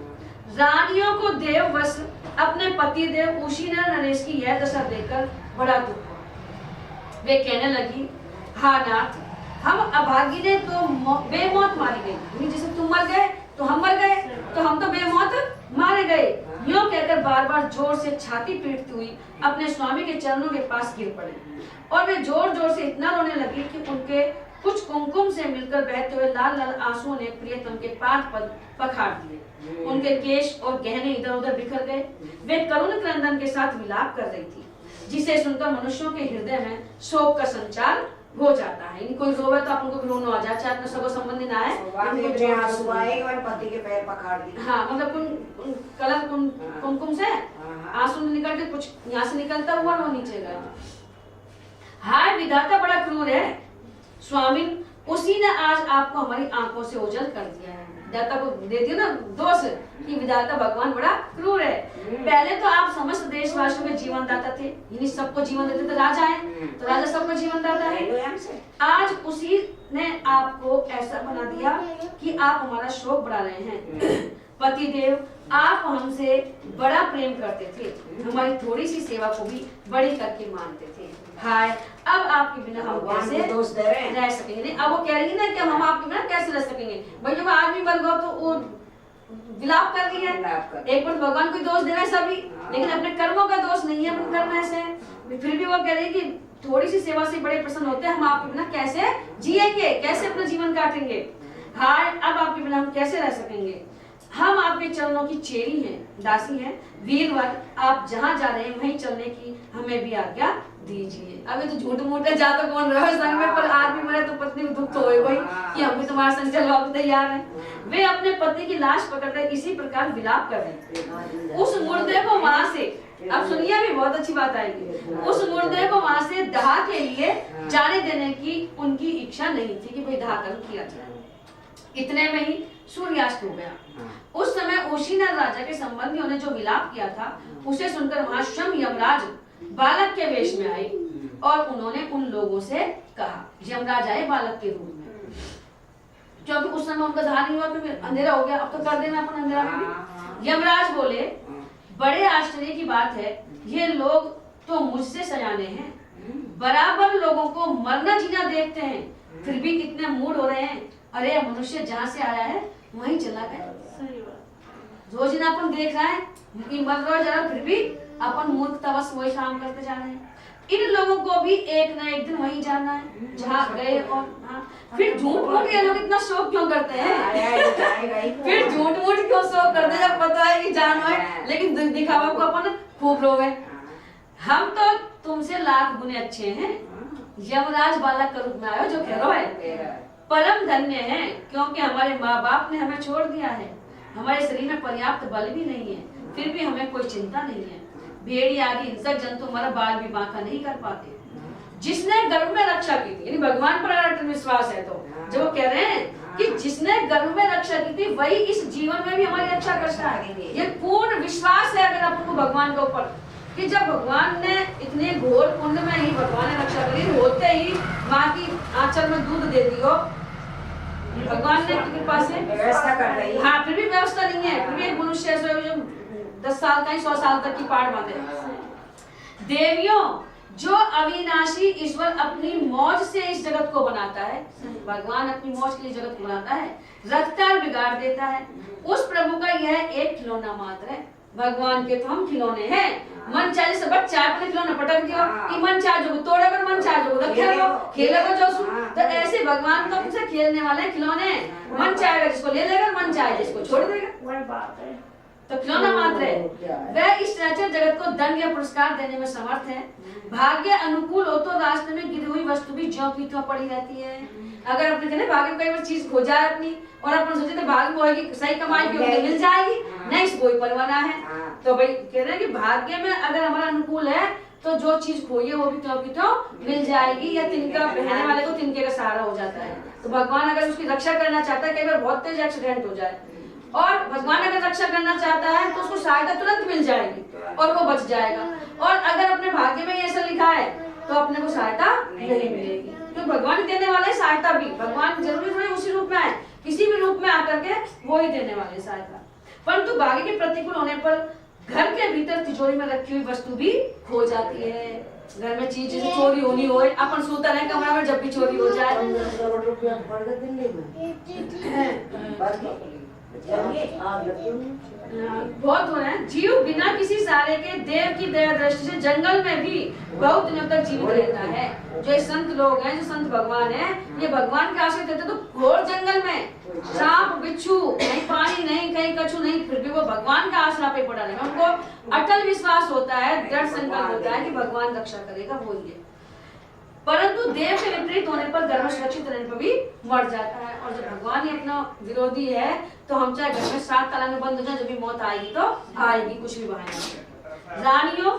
[SPEAKER 1] रानियों को देववश अपने पति देव उशीनर नरेश की यह दशा देखकर बड़ा दुख हुआ। वे कहने लगी, हा नाथ, हम अभागिने तो बेमौत मारी गई। जैसे तुम मर गए तो हम मर गए, तो हम तो बेमौत मारे गए। यूं कहकर बार बार जोर से छाती पीटती हुई अपने स्वामी के चरणों के पास गिर पड़े और वे जोर जोर से इतना रोने लगी कि उनके कुछ कुमकुम से मिलकर बहते हुए लाल लाल आंसुओं ने प्रियतम के पाद पखाड़ दिए। उनके केश और गहने इधर उधर बिखर गए। वे करुण क्रंदन के साथ विलाप कर रही थी। जिसे सुनकर मनुष्यों के हृदय में शोक का संचार हो जाता है। यानी कोई रोवे तो अपन को रोना आ जाए, चाहे अपने सगो संबंधी ना है,
[SPEAKER 3] आंसू आएगा और पति के पैर पकड़ दी।
[SPEAKER 1] हाँ मतलब कलर कुमकुम से आंसू निकल के कुछ यहाँ से निकलता हुआ वो नीचे गया। हाय विधाता बड़ा क्रूर है स्वामी, उसी ने आज आपको हमारी आंखों से ओझल कर दिया है। विधाता को दे दिया ना दोष कि विधाता भगवान बड़ा क्रूर है। पहले तो आप समस्त देशवासियों के जीवन दाता थे, यानी सबको जीवन देते थे, राजा है तो राजा सबको जीवन दाता है। आज उसी ने आपको ऐसा बना दिया कि आप हमारा शोक बढ़ा रहे हैं। पतिदेव आप हमसे बड़ा प्रेम करते थे, हमारी थोड़ी सी सेवा को भी बड़ी करके मानते थे। हाय अब आपके बिना हम कैसे रह सकेंगे। अब वो कह रही है ना कि हम आपके बिना कैसे रह सकेंगे। भाई जब आदमी बन गया तो वो विलाप कर रही है। एक बार भगवान को दोष दे रहे हैं सभी, लेकिन अपने कर्मों का दोष नहीं है, अपने कर्म ऐसे हैं। फिर भी वो कह रही है कि थोड़ी सी सेवा से बड़े प्रसन्न होते हैं, हम आपके बिना कैसे जिएंगे, कैसे अपना जीवन काटेंगे। हाय अब आपके बिना हम कैसे रह सकेंगे। हम आपके चरणों की चेरी हैं, दासी हैं। वीरवर आप जहाँ जा रहे हैं वहीं चलने की हमें भी आज्ञा दीजिए। अभी तो झूठ मूठ है, जाता कौन रहा है संग में, पर आदमी मरे तो पत्नी को दुख तो होए भाई कि हम भी तुम्हारे संग चलवा को तैयार हैं। वे अपने पति की लाश पकड़कर इसी प्रकार विलाप कर रहे। उस मुर्दे को वहां से, अब सुनिए भी बहुत अच्छी बात आएगी, उस मुर्दे को वहां से दाह के लिए जाने देने की उनकी इच्छा नहीं थी कि भाई दाह कर्म किया जाए। इतने में ही सूर्यास्त हो गया। उस समय ओशीना राजा के संबंधियों ने जो विलाप किया था उसे सुनकर वहां स्वयं यमराज बालक के वेश में आए और उन्होंने उन लोगों से कहा, यमराज आए बालक के रूप में, क्योंकि उस समय उनका दाह नहीं हुआ, क्योंकि अंधेरा हो गया, अब तो कर देना अपन अंधेरा में भी। यमराज बोले, बड़े आश्चर्य की बात है, ये लोग तो मुझसे सयाने हैं, बराबर लोगों को मरना जीना देखते हैं, फिर भी कितने मूड हो रहे हैं। अरे मनुष्य जहाँ से आया है वहीं चला गया। रोज ना अपन देख रहे हैं कि मर रहा जा रहा, फिर भी अपन मूर्खतावश वही काम करते जा रहे हैं। इन लोगों को भी एक ना एक दिन वहीं जाना है जहाँ गए। और फिर झूठ मूठ ये लोग इतना शौक क्यों करते हैं? फिर झूठ मूठ क्यों शौक करते हैं जब पता है कि जाना है, लेकिन दिखावा को अपन खूब लोग हैं। हम तो तुमसे लाख गुने अच्छे हैं, यमराज बालक का रूप में आयो जो कह रहा है। परम धन्य है क्योंकि हमारे माँ बाप ने हमें छोड़ दिया है, हमारे शरीर में पर्याप्त बल भी नहीं है, फिर भी हमें कोई चिंता नहीं है। भेड़ी आदि हिंसक जंतु हमारा बाल भी बांका नहीं कर पाते। जिसने गर्भ में रक्षा की थी, यानी भगवान पर अटल विश्वास है, तो जो कह रहे हैं कि जिसने गर्भ में रक्षा की थी वही इस जीवन में भी हमारी रक्षा करता है। ये पूर्ण विश्वास है अगर आपको भगवान के ऊपर, कि जब भगवान ने इतने घोर कुंड में ही भगवान ने रक्षा करी, होते ही माँ की आंचल में दूध दे दियो, भगवान ने कृपा से
[SPEAKER 3] व्यवस्था कर रही है।
[SPEAKER 1] हाँ फिर भी व्यवस्था नहीं है, फिर भी एक मनुष्य जो 10 साल का ही 100 साल तक की पाड़ बांधे। देवियों जो अविनाशी ईश्वर अपनी मौज से इस जगत को बनाता है, भगवान अपनी मौज के लिए जगत को बनाता है, रखता और बिगाड़ देता है, उस प्रभु का यह एक खिलौना मात्र है। भगवान के तो हम खिलौने हैं, मन चाहे सब चाय अपने खिलौने पटक दियो कि मन चाहे जो तोड़े पर मन चाहे जो खेलेगा जो सु, तो ऐसे भगवान तो हमसे खेलने वाले खिलौने, मन चाहेगा जिसको ले लेगा, मन चाहे जिसको छोड़ देगा, तो खिलौना मात्र है। वह इस चराचर जगत को दंड या पुरस्कार देने में समर्थ है। भाग्य अनुकूल हो तो रास्ते में गिरी हुई वस्तु भी ज्यों की त्यों पड़ी रहती है। अगर अपने कहने भाग्य में कई बार चीज खो जाए अपनी, और अपन सोचे थे भाग्य में होगी सही कमाई की होगी मिल जाएगी, नहीं इसको कोई परवाना है। तो भाई कह रहे हैं कि भाग्य में अगर हमारा अनुकूल है तो जो चीज खोई है वो भी त्यों की त्यों मिल जाएगी, या तिनका पहनने वाले को तिनके का सहारा हो जाता है। तो भगवान अगर उसकी रक्षा करना चाहता है, कई बार बहुत तेज एक्सीडेंट हो जाए, और भगवान अगर रक्षा करना चाहता है तो उसको सहायता तुरंत मिल जाएगी और वो बच जाएगा। और अगर अपने भाग्य में ऐसा लिखा है तो अपने को सहायता नहीं मिलेगी, क्योंकि भगवान देने वाला है सहायता भी। भगवान जरूरी थोड़ी उसी रूप में आए, किसी भी रूप में आकर के वो ही देने वाले सहायता। परंतु भाग्य के प्रतिकूल होने पर घर के भीतर तिजोरी में रखी हुई वस्तु भी खो जाती है। घर में चीज चोरी होनी हो, अपन सोता है कमरा में, जब भी चोरी हो जाए बहुत हो रहा है। जीव बिना किसी सहारे के देव की दया दृष्टि से जंगल में भी बहुत दिनों तक जीवित रहता है। जो संत लोग हैं, जो संत भगवान हैं, ये भगवान के आश्रय देते तो घोर जंगल में सांप बिच्छू, नहीं पानी नहीं, कहीं कछु नहीं, फिर भी वो भगवान का आसरा पे पड़ा रहेगा, उनको अटल विश्वास होता है, दृढ़ संकल्प होता है कि भगवान रक्षा करेगा, वो ही है। परंतु देव के विपरीत होने पर घर में सुरक्षित रहने पर भी मर जाता है। और जब भगवान ही अपना विरोधी है तो हम चाहे घर में 7 ताला में बंद हो जाए, जब भी मौत आएगी तो आएगी, कुछ भी बहाना। रानियों,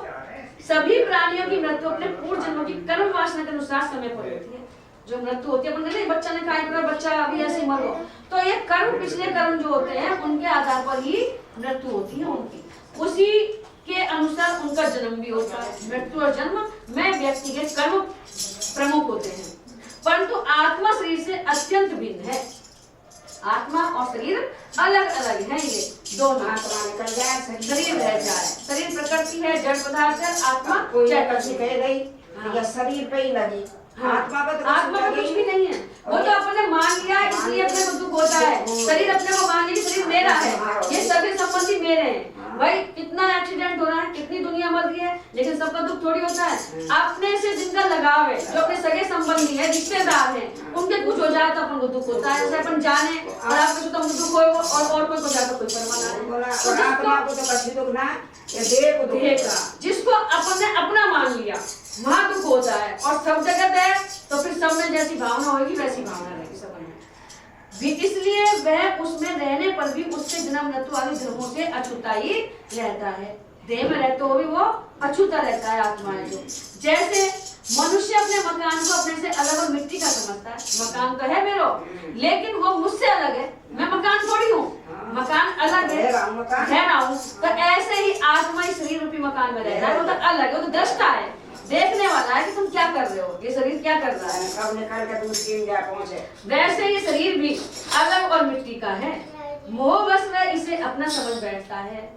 [SPEAKER 1] सभी प्राणियों की मृत्यु अपने पूर्व जन्मों की कर्म वासना के अनुसार समय पर होती है। जो मृत्यु होती है, अपन कहते हैं बच्चा ने खाई करा, बच्चा अभी ऐसे मर गया, तो ये कर्म, पिछले कर्म जो होते हैं उनके आधार पर ही मृत्यु होती है उनकी, उसी के अनुसार उनका जन्म भी होता है। मृत्यु और जन्म में व्यक्ति के कर्म प्रमुख होते हैं, परंतु आत्मा शरीर से अत्यंत भिन्न है। आत्मा और शरीर अलग अलग है, ये दोनों।
[SPEAKER 3] आत्मा निकल जाए,
[SPEAKER 1] शरीर रह जाए, शरीर प्रकृति है, जड़ पदार्थ है, आत्मा
[SPEAKER 3] कोई
[SPEAKER 1] चैतन्य
[SPEAKER 3] ऐसी कह गई या शरीर पे ही लगी, आत्मा पे तो
[SPEAKER 1] आत्मा का कुछ भी नहीं है, वो तो अपने मान लिया इसलिए अपने को दुख होता है। शरीर अपने को मान लिया, शरीर मेरा है, ये सभी संबंधी मेरे हैं। भाई कितना एक्सीडेंट हो रहा है, कितनी दुनिया मर रही है, लेकिन सबका दुख थोड़ी होता है। अपने से जिनका लगाव है, जो अपने सगे संबंधी है, रिश्तेदार हैं, उनके कुछ हो जाए तो अपन को दुख होता है। जैसे अपन जाने और आपको तो दुख हो और कोई को जाता कोई परवाना नहीं।
[SPEAKER 3] आत्मा को तो कभी दुख ना, ये देह को दुख होगा।
[SPEAKER 1] जिसको अपन ने अपना मान लिया वहाँ दुख होता है, और सब जगत है तो फिर सब में जैसी भावना होगी वैसी भावना रहेगी सब में भी, इसलिए वह उसमें रहने पर भी उससे जन्म मृत्यु आदि धर्मों से अछूता ही रहता है। देह में रहते हुए भी वो अछूता रहता है, आत्मा है जो। जैसे मनुष्य अपने मकान को अपने से अलग और मिट्टी का समझता है, मकान तो है मेरा लेकिन वो मुझसे अलग है, मैं मकान थोड़ी हूँ, मकान अलग है, रह रहा हूँ। तो ऐसे ही आत्मा ही शरीर रूपी मकान में रहता है, वो तो अलग है, वो तो दृष्टा है, देखने वाला है कि तुम क्या कर रहे हो, ये शरीर क्या कर रहा है,
[SPEAKER 3] कब निकल के तुम स्कीम जा पहुंचे।
[SPEAKER 1] वैसे ये शरीर भी अलग और मिट्टी का है, मोहवश वह इसे अपना समझ बैठता है।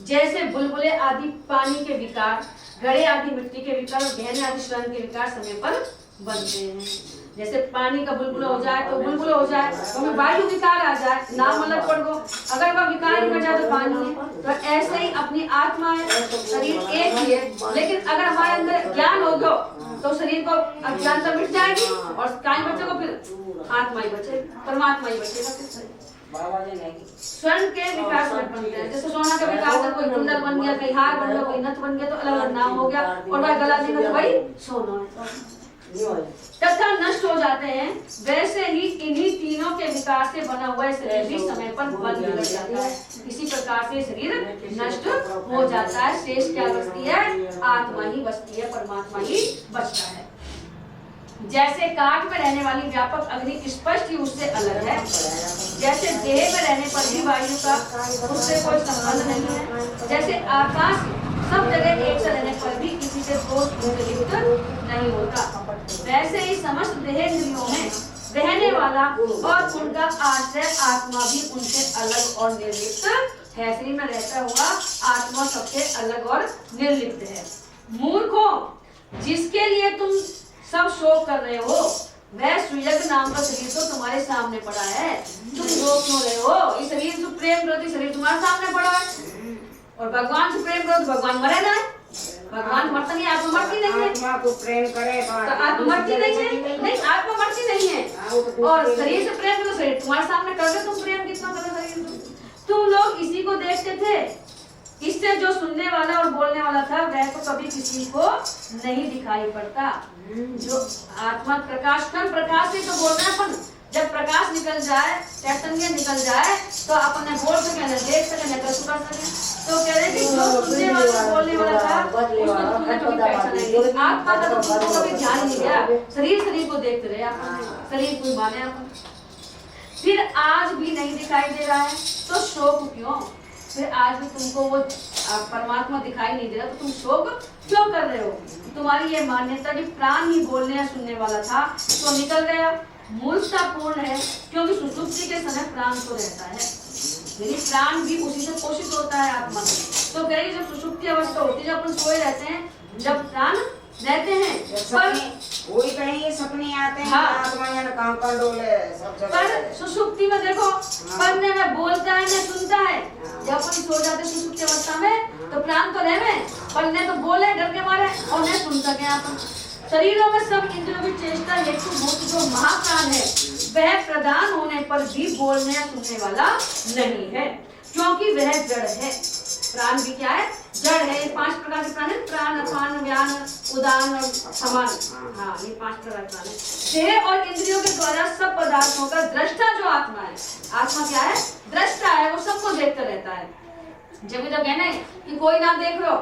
[SPEAKER 1] जैसे बुलबुले आदि पानी के विकार, घड़े आदि मिट्टी के विकार और गहने आदि स्वर्ण के विकार समय पर बनते हैं। जैसे पानी का बुलबुला हो जाए तो बुलबुला हो जाए, तो हमें वायु विकार आ जाए, नाम अलग पड़ गो, अगर वह विकार निकल जाए तो पानी है। तो ऐसे ही अपनी आत्मा है, शरीर एक ही है, लेकिन अगर हमारे अंदर ज्ञान हो गया तो शरीर को अज्ञानता मिट जाएगी और काय बचेगा, फिर आत्मा ही बचेगा, परमात्मा ही बचेगा। स्वर्ण के विकास में बनते हैं, जैसे सोना का विकास है, कोई कुंडल बन गया, कहीं हार बन गया, कोई नथ बन गया, तो अलग अलग नाम हो गया, और वह गला देगा तो भाई सोना है, तथा नष्ट हो जाते हैं। वैसे ही इन्हीं तीनों के विकास से बना हुआ शरीर भी समय पर बल बिगड़ जाता है। इसी प्रकार से शरीर नष्ट हो जाता है, शेष क्या बचती है, आत्मा ही बचती है, परमात्मा ही बचता है। जैसे काठ में रहने वाली व्यापक अग्नि स्पष्ट ही उससे अलग है, जैसे देह में रहने पर भी वायु का उससे कोई संबंध नहीं है, जैसे आकाश सब जगह एक से रहने पर भी किसी से दोष लिप्त नहीं होता, वैसे ही समस्त देहेंद्रियों में रहने वाला और उनका आश्रय आत्मा भी उनसे अलग और निर्लिप्त है। शरीर में रहता हुआ आत्मा सबसे अलग और निर्लिप्त है। मूर्खों, जिसके लिए तुम सब शोक कर रहे हो, वह सुयग नाम का शरीर तो तुम्हारे सामने पड़ा है, तुम रोक क्यों रहे हो? ये शरीर तो प्रेम विरोधी शरीर तुम्हारे सामने पड़ा है, और भगवान से प्रेम करो तो भगवान मरे ना, भगवान मरता नहीं, आत्मा मरती नहीं है।
[SPEAKER 3] आत्मा को प्रेम करे तो
[SPEAKER 1] आत्मा मरती नहीं है, नहीं आत्मा मरती नहीं है, और शरीर से प्रेम करो, शरीर तुम्हारे सामने कर दो, तुम प्रेम कितना करो शरीर से। तुम लोग इसी को देखते थे, इससे जो सुनने वाला और बोलने वाला था वह तो कभी किसी को नहीं दिखाई पड़ता। जो आत्मा प्रकाश, कण प्रकाश से तो बोल रहे हैं अपन, जब प्रकाश निकल जाए, चैतन्य निकल जाए तो अपन ने बोल सके, न देख सके, न कर सके। तो कह रहे कि जो सुनने वाला बोलने वाला था उसको तुमने कभी पहचाना नहीं, आत्मा का तो तुमको कभी ध्यान नहीं गया, शरीर को देखते रहे अपन, शरीर को माने अपन। फिर आज भी नहीं दिखाई दे रहा है तो शोक क्यों? फिर आज भी तुमको वो परमात्मा दिखाई नहीं दे रहा तो तुम शोक क्यों कर रहे हो? तुम्हारी ये मान्यता कि प्राण ही बोलने या सुनने वाला था तो निकल गया, मूर्खतापूर्ण है, क्योंकि सुषुप्ति के समय प्राण तो रहता है, यदि प्राण भी उसी से पोषित होता है आत्मा से। तो कहेंगे जब सुषुप्ति अवस्था होती है, जब अपन सोए रहते हैं, जब प्राण रहते हैं, पर
[SPEAKER 3] कोई कहीं सपने आते हैं,
[SPEAKER 1] हाँ,
[SPEAKER 3] आत्मा या कहाँ पर डोले सब जगह।
[SPEAKER 1] पर सुषुप्ति में देखो पढ़ने में बोलता है न सुनता है, जब अपन सो जाते सुषुप्ति अवस्था में तो प्राण तो रहे पर न तो बोले डर के मारे और न सुन सके अपन। शरीरों में सब इंद्रियों की चेष्टा हेतु भूत जो महाप्राण है वह प्रधान होने पर भी बोलने या सुनने वाला नहीं है, क्योंकि वह जड़ है। प्राण भी क्या है? जड़ है। ये 5 प्रकार के प्राण है, प्राण, अपान, व्यान, उदान और समान। हाँ, ये 5 प्रकार के प्राण है। देह और इंद्रियों के द्वारा सब पदार्थों का दृष्टा जो आत्मा है, आत्मा क्या है? दृष्टा है, वो सबको देखता रहता है। जब भी तो कहना है कि कोई ना देख लो,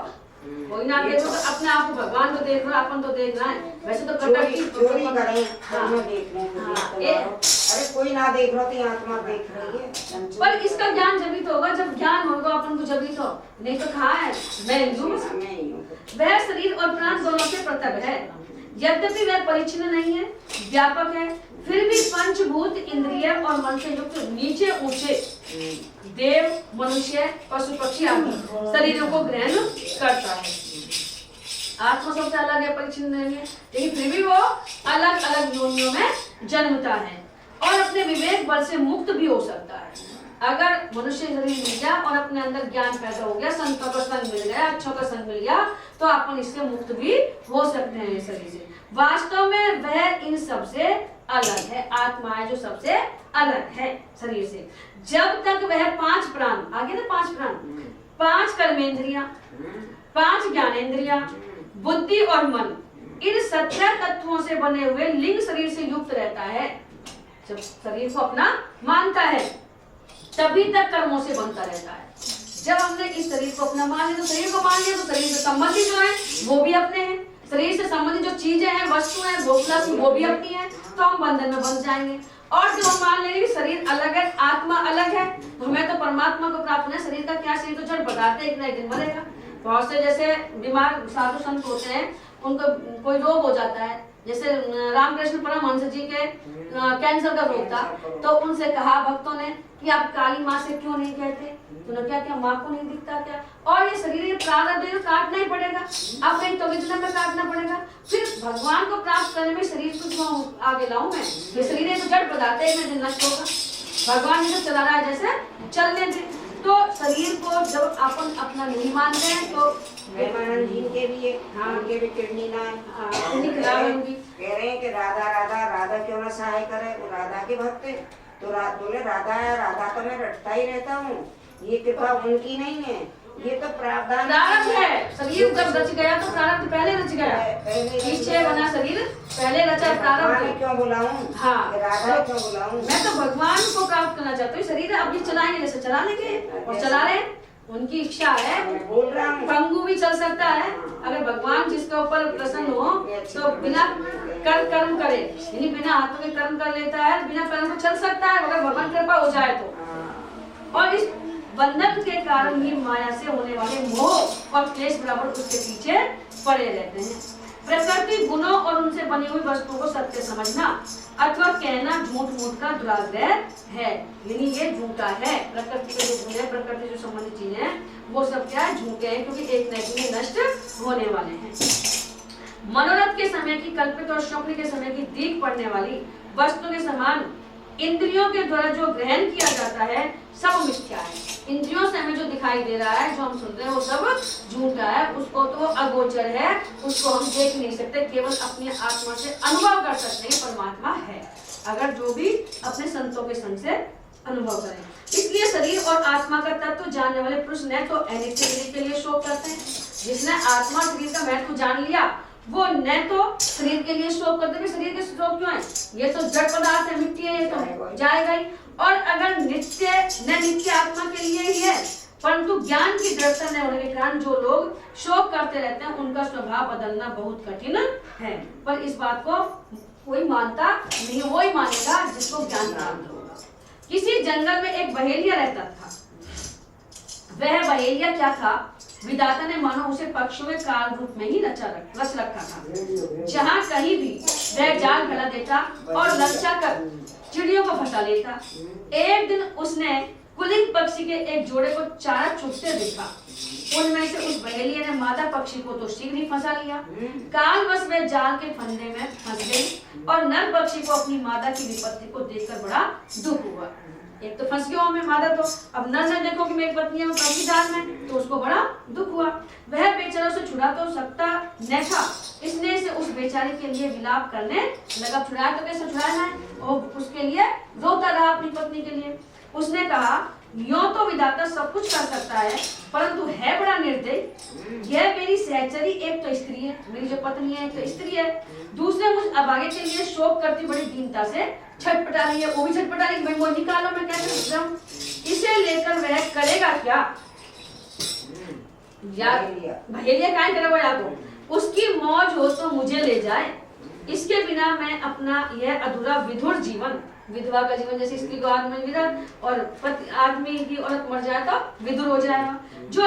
[SPEAKER 1] कोई ना देखो तो अपने आप को भगवान को देख रहे हो, अपन तो देख रहे हैं। वैसे तो
[SPEAKER 3] चोरी
[SPEAKER 1] प्रकृति
[SPEAKER 3] करें,
[SPEAKER 1] हाँ।
[SPEAKER 3] हम देख रहे हैं,
[SPEAKER 1] हाँ,
[SPEAKER 3] अरे कोई ना देख रहा तो ये आत्मा देख रही है।
[SPEAKER 1] पर इसका ज्ञान जब भी तो होगा जब ज्ञान होगा अपन को, जब भी तो नहीं तो कहाँ है? मैं हिंदू हूँ। वह शरीर और प्राण दोनों से पृथक है, यद्यपि वह परिच्छिन्न नहीं है, व्यापक है, फिर भी पंचभूत, इंद्रिय और मन से युक्त नीचे ऊंचे देव, मनुष्य, पशु, पक्षी आदि शरीरों को ग्रहण करता है। आत्मा सबसे अलग है, परिच्छिन्न नहीं है, लेकिन फिर भी वो अलग अलग योनियों में जन्मता है और अपने विवेक बल से मुक्त भी हो सकता है। अगर मनुष्य शरीर मिल गया और अपने अंदर ज्ञान पैदा हो गया, संतों का संग मिल गया, अच्छों का संग मिल गया, तो अपन इससे मुक्त भी हो सकते हैं शरीर से। वास्तव में वह इन सब से अलग है, आत्मा है जो सबसे अलग है शरीर से। जब तक वह 5 प्राण, आगे ना 5 प्राण, 5 कर्मेंद्रियां, 5 ज्ञानेंद्रियां, बुद्धि और मन, इन 17 तत्वों से बने हुए लिंग शरीर से युक्त रहता है, जब शरीर को अपना मानता है तभी तक कर्मों से बनता रहता है। जब हमने इस शरीर को अपना मान लिया, तो शरीर को मान लिया, तो शरीर से संबंधित जो है वो भी अपने हैं, शरीर से संबंधित जो चीजें हैं, वस्तु है, वो भी अपनी है, तो हम बंधन में बंध जाएंगे। और जब हम मान लेंगे कि शरीर अलग है, आत्मा अलग है, तो हमें तो परमात्मा को प्राप्त होना है। शरीर का क्या? शरीर तो जड़ पदार्थ है, एक ना एक दिन मरेगा। बहुत से जैसे बीमार साधु संत होते हैं, उनको कोई रोग हो जाता है, जैसे रामकृष्ण परमहंस जी के कैंसर का रोग था, तो उनसे कहा भक्तों ने कि आप काली माँ से क्यों नहीं कहते? तो उन्होंने क्या माँ को नहीं दिखता क्या? और ये शरीर ये प्रारब्ध है, काटना ही पड़ेगा, अब नहीं तो विधना में काटना पड़ेगा। फिर भगवान को प्राप्त करने में शरीर को क्यों आगे लाऊं मैं? ये शरीर है तो जड़ पदार्थ है, एक दिन नष्ट होगा। भगवान ने तो चला रहा है जैसे चलने दे। तो शरीर को जब अपन अपना नहीं मानते हैं तो
[SPEAKER 3] प्रेमानंद जी के भी उनके भी किडनी ना
[SPEAKER 1] खराब होगी।
[SPEAKER 3] कह रहे हैं कि राधा राधा राधा क्यों ना सहाय करे, वो राधा के भक्त है। तो बोले राधा है, राधा तो मैं रटता ही रहता हूँ, ये कृपा उनकी नहीं है, ये तो प्रावधान
[SPEAKER 1] है। शरीर जब रच गया तो प्रारब्ध पहले रच गया, पीछे बना शरीर पहले रचा प्रारब्ध।
[SPEAKER 3] क्यों बुलाऊं?
[SPEAKER 1] हाँ,
[SPEAKER 3] राधा क्यों बुलाऊं?
[SPEAKER 1] मैं तो भगवान को प्राप्त करना चाहती हूँ। शरीर अब ये चलाएंगे जैसे चला लेंगे और चला रहे, उनकी इच्छा है।
[SPEAKER 3] बोल रहा हूँ
[SPEAKER 1] पंगु भी चल सकता है, अगर भगवान जिसके ऊपर प्रसन्न हो तो बिना कर्म करे, यानी बिना हाथों के कर्म कर लेता है, बिना कर्म को चल सकता है, अगर भगवान कृपा हो जाए तो। और इस बंधन के कारण ही माया से होने वाले मोह और क्लेश बराबर उसके पीछे पड़े रहते हैं। प्रकृति गुणों और उनसे बनी हुई वस्तुओं को सत्य समझना अथवा कहना झूठ मूठ का दुराग्रह है, यानी ये झूठा है। प्रकृति के जो गुण है, प्रकृति जो संबंधित चीजें हैं, वो सब क्या है? झूठे हैं, क्योंकि एक न एक दिन नष्ट होने वाले हैं। मनोरथ के समय की कल्पित और स्वप्न के समय की दीख पड़ने वाली वस्तु के समान इंद्रियों के द्वारा जो ग्रहण किया जाता है सब मिथ्या है। इंद्रियों से हमें जो दिखाई दे रहा है, जो हम सुन रहे हैं, वो सब झूठा है, उसको तो अगोचर है, उसको हम देख नहीं सकते, केवल अपनी आत्मा से अनुभव कर सकते हैं परमात्मा है, अगर जो भी अपने संतों के संग से अनुभव करें। इसलिए शरीर और आत्मा का तत्व जानने वाले पुरुष न तो अनित्य शरीर के लिए शोक करते हैं, जिसने आत्मा शरीर का महत्व जान लिया वो न तो शरीर के लिए शोक करते हैं। शरीर के शोक क्यों है? ये तो जड़ पदार्थ है, मिट्टी है, ये तो जाएगा ही। और अगर नित्य आत्मा के लिए ही है, परंतु ज्ञान की दृढ़ता न होने के कारण जो लोग शोक करते रहते हैं, उनका स्वभाव बदलना बहुत कठिन है। पर इस बात को कोई मानता नहीं, वो ही मानेगा जिसको ज्ञान प्राप्त होगा। किसी जंगल में एक बहेलिया रहता था। वह बहेलिया क्या था? विधाता ने मानो उसे पक्षियों के काल रूप में ही रच रखा था। जहाँ कहीं भी वह जाल फैला देता और ललचा कर चिड़ियों को फंसा लेता। एक दिन उसने कुलिंग पक्षी के एक जोड़े को चारा चुगते देखा। उनमें से उस बहेलिया ने मादा पक्षी को तो शीघ्र ही फंसा लिया। कालवश वह जाल के फंदे में फंस गई और नर पक्षी को अपनी मादा की विपत्ति को देखकर बड़ा दुख हुआ। एक तो फंस गया मैं मादा, तो अब नर ने देखो कि मेरी पत्नी है पक्षी जाल में, तो उसको बड़ा दुख हुआ। वह बेचारा उसे छुड़ा तो सकता न था, इसने से उस बेचारे के लिए विलाप करने लगा। छुड़ाया तो कैसे छुड़ाना है, और उसके लिए रोता रहा अपनी पत्नी के लिए। उसने कहा, यूं तो विधाता सब कुछ कर सकता है, परंतु है बड़ा निर्दयी। यह मेरी सहचरी एक तो स्त्री है, मेरी जो पत्नी है एक तो स्त्री है, दूसरे मुझ अभागे के लिए शोक करती बड़ी दीनता से छटपटा रही है। वो भी छटपटा रही है, भाई निकालो, मैं कैसे जाऊं, इसे लेकर वह करेगा क्या? भैया काय करेगा या तो उसकी मौज हो तो मुझे ले जाए, इसके बिना मैं अपना यह अधूरा विधुर जीवन, विधवा का जीवन जैसे स्त्री को आदमी विधवा और आदमी की औरत मर जाए तो विधुर हो जाएगा, जो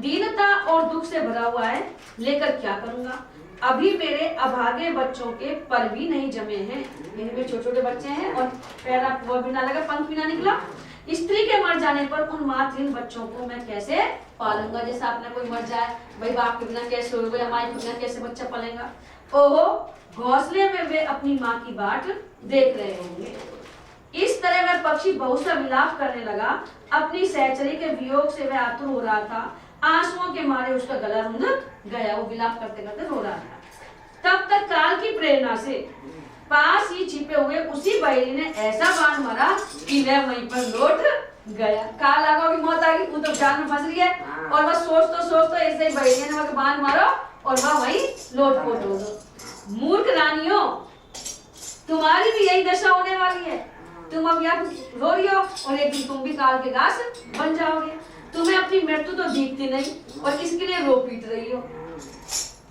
[SPEAKER 1] दीनता और दुख से भरा हुआ है, लेकर क्या करूंगा? अभी मेरे अभागे बच्चों के पर भी नहीं जमे हैं, मेरे छोटे छोटे बच्चे हैं और पैरा वो भी ना लगा, पंख भी ना निकला। स्त्री के मर जाने पर उन मातृहीन बच्चों को मैं कैसे पालूंगा? जैसे आपने कोई मर जाए, भाई बाप के बिना कैसे होगा, या माँ के बिना कैसे बच्चा पलेगा? ओहो, घोंसले में वे अपनी माँ की बाट देख रहे होंगे। इस तरह वह पक्षी बहुत सा विलाप करने लगा। अपनी सहचरी के वियोग से वह आतुर हो रहा था, आंसुओं के मारे उसका गला रुंध गया, वो विलाप करते करते रो रहा था। तब तक काल की प्रेरणा से पास ही छिपे हुए उसी बहेली ने ऐसा बाण मारा कि वह वहीं पर लौट गया। काल आगा की मौत आ गई, वो तो जान में फंस रही है, और वह सोच तो ऐसे ही बहेली ने वह बाण मारो और वह वहीं लौट पोट हो गई। मूर्ख रानियों, तुम्हारी भी यही दशा होने वाली है। तुम अब यहाँ रो रही हो और एक दिन तुम भी काल के घास बन जाओगे। तुम्हें अपनी मृत्यु तो दिखती नहीं और इसके लिए रो पीट रही हो।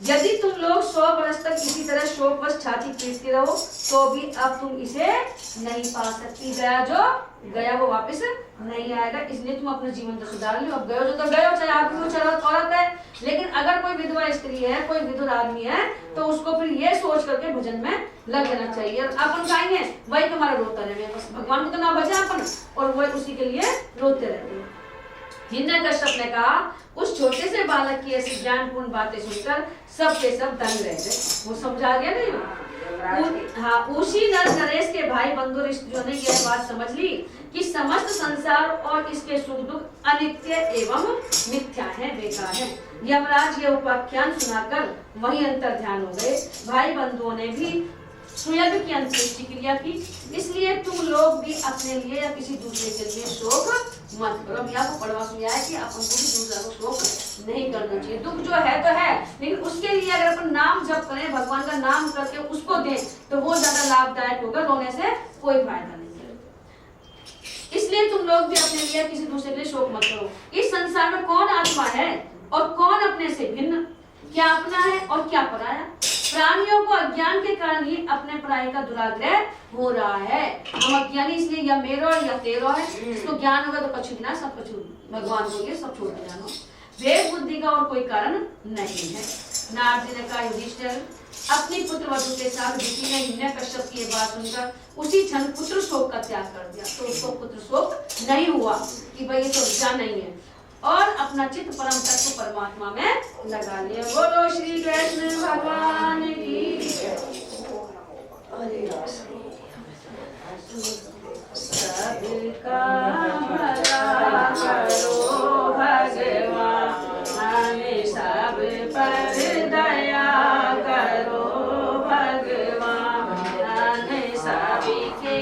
[SPEAKER 1] यदि तुम लोग 100 वर्ष तक इसी तरह शोकवश छाती पीटती रहो तो भी अब तुम इसे नहीं पा सकती। गया जो गया वो वापस नहीं आएगा, इसलिए तुम अपना जीवन तो सुधार लो। अब गयो जो तो गयो, चाहे आदमी हो चाहे औरत है। लेकिन अगर कोई विधवा स्त्री है, कोई विधुर आदमी है, तो उसको फिर ये सोच करके भजन में लग जाना चाहिए। अपन खाएंगे वही तुम्हारा रोता रहे, बस भगवान को तो ना बचा अपन, और वही उसी के लिए रोते रहते हैं। हिरण्यकश्यप ने कहा, उस छोटे से बालक की ऐसी ज्ञानपूर्ण बातें सुनकर सब के सब दंग रह गए। वो समझा गया नहीं। हाँ, उसी नर नरेश के भाई बंधु रिश्तियों ने यह बात समझ ली कि समस्त संसार और इसके सुख दुख अनित्य एवं मिथ्या है, बेकार है। यमराज ये उपाख्यान सुनाकर वही अंतर ध्यान हो गए। भाई बंधुओं ने भी सुयज्ञ की अंत्येष्टि क्रिया की, इसलिए तुम लोग भी अपने लिए या किसी दूसरे के लिए शोक मत करो। अब यहाँ को पढ़वा सुनाया है कि अपन को भी दूसरा को शोक नहीं करना चाहिए। दुख जो है तो है, लेकिन उसके लिए अगर अपन नाम जप करें, भगवान का नाम करके उसको दें, तो वो ज्यादा लाभदायक होगा। रोने से कोई फायदा नहीं है। इसलिए तुम लोग भी अपने लिए किसी दूसरे के लिए शोक मत करो। इस संसार में कौन आत्मा है और कौन अपने से भिन्न, क्या अपना है और क्या पराया? प्राणियों को अज्ञान के कारण ही अपने पराये का दुराग्रह हो रहा है। हम अज्ञानी इसलिए या मेरो या तेरो है, इसको ज्ञान होगा तो कछु ना, सब कछु भगवान को ये सब छोड़ जानो। वेद बुद्धि का और कोई कारण नहीं है। नारद जी ने कहा, युधिष्ठिर, अपनी पुत्र वधु के साथ ऋषि ने हिरण्यकश्यप की बात सुनकर उसी क्षण पुत्र शोक का त्याग कर दिया। तो उसको पुत्र शोक नहीं हुआ कि भाई ये तो विद्या नहीं है, और अपना चित्त परम तत्व परमात्मा में लगा लिया। बोलो श्री कृष्ण भगवान की। सबका भला करो भगवान, सब पर दया करो भगवान, सबके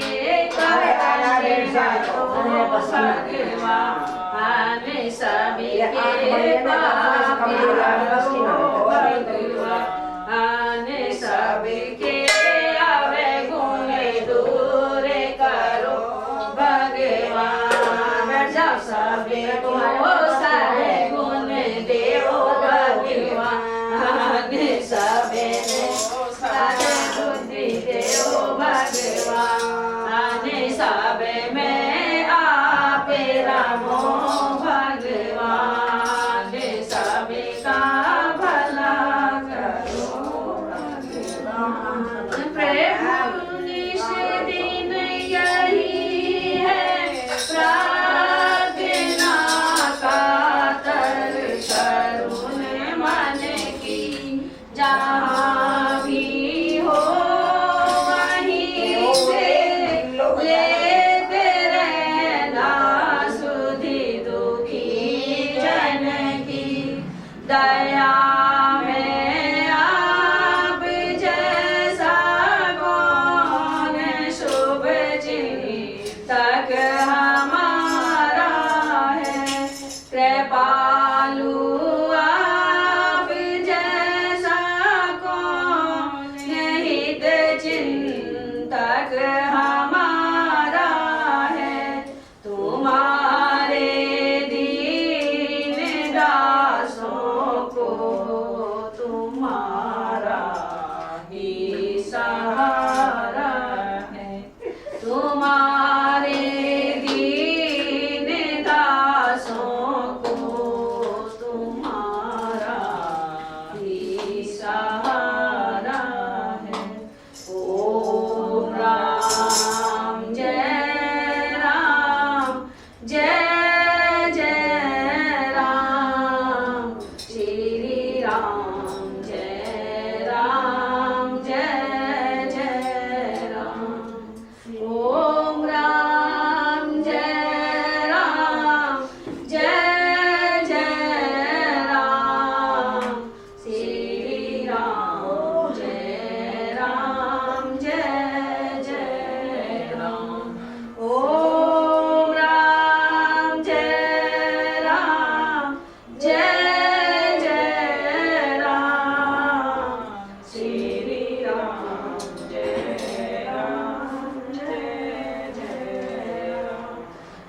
[SPEAKER 1] कल्याण करो भगवान, सभी के पाप भगवान, सबके अवगुण दूर करो भगवान, जब सभी को सद्गुण देओ भगवान, सबे सद्बुद्धि देओ भगवान, सब में आप रमो भगवान, सबका भला करो भगवान। प्रभु निज दिन यही है प्रार्थना का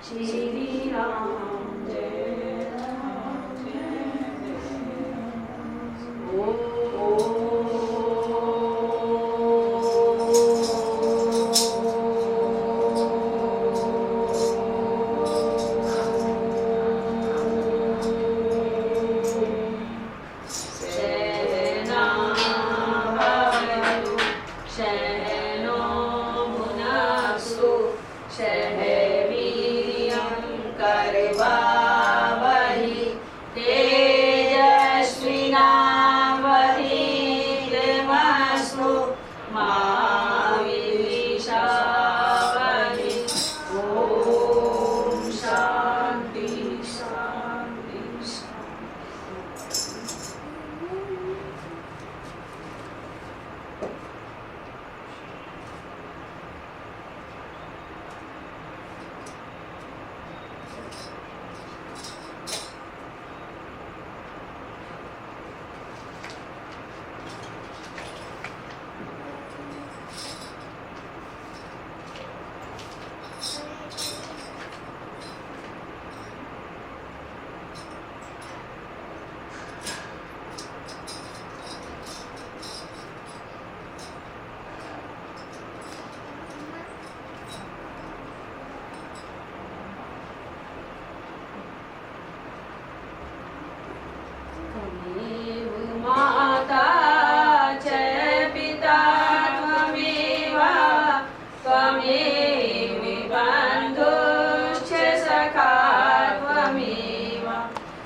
[SPEAKER 2] श्री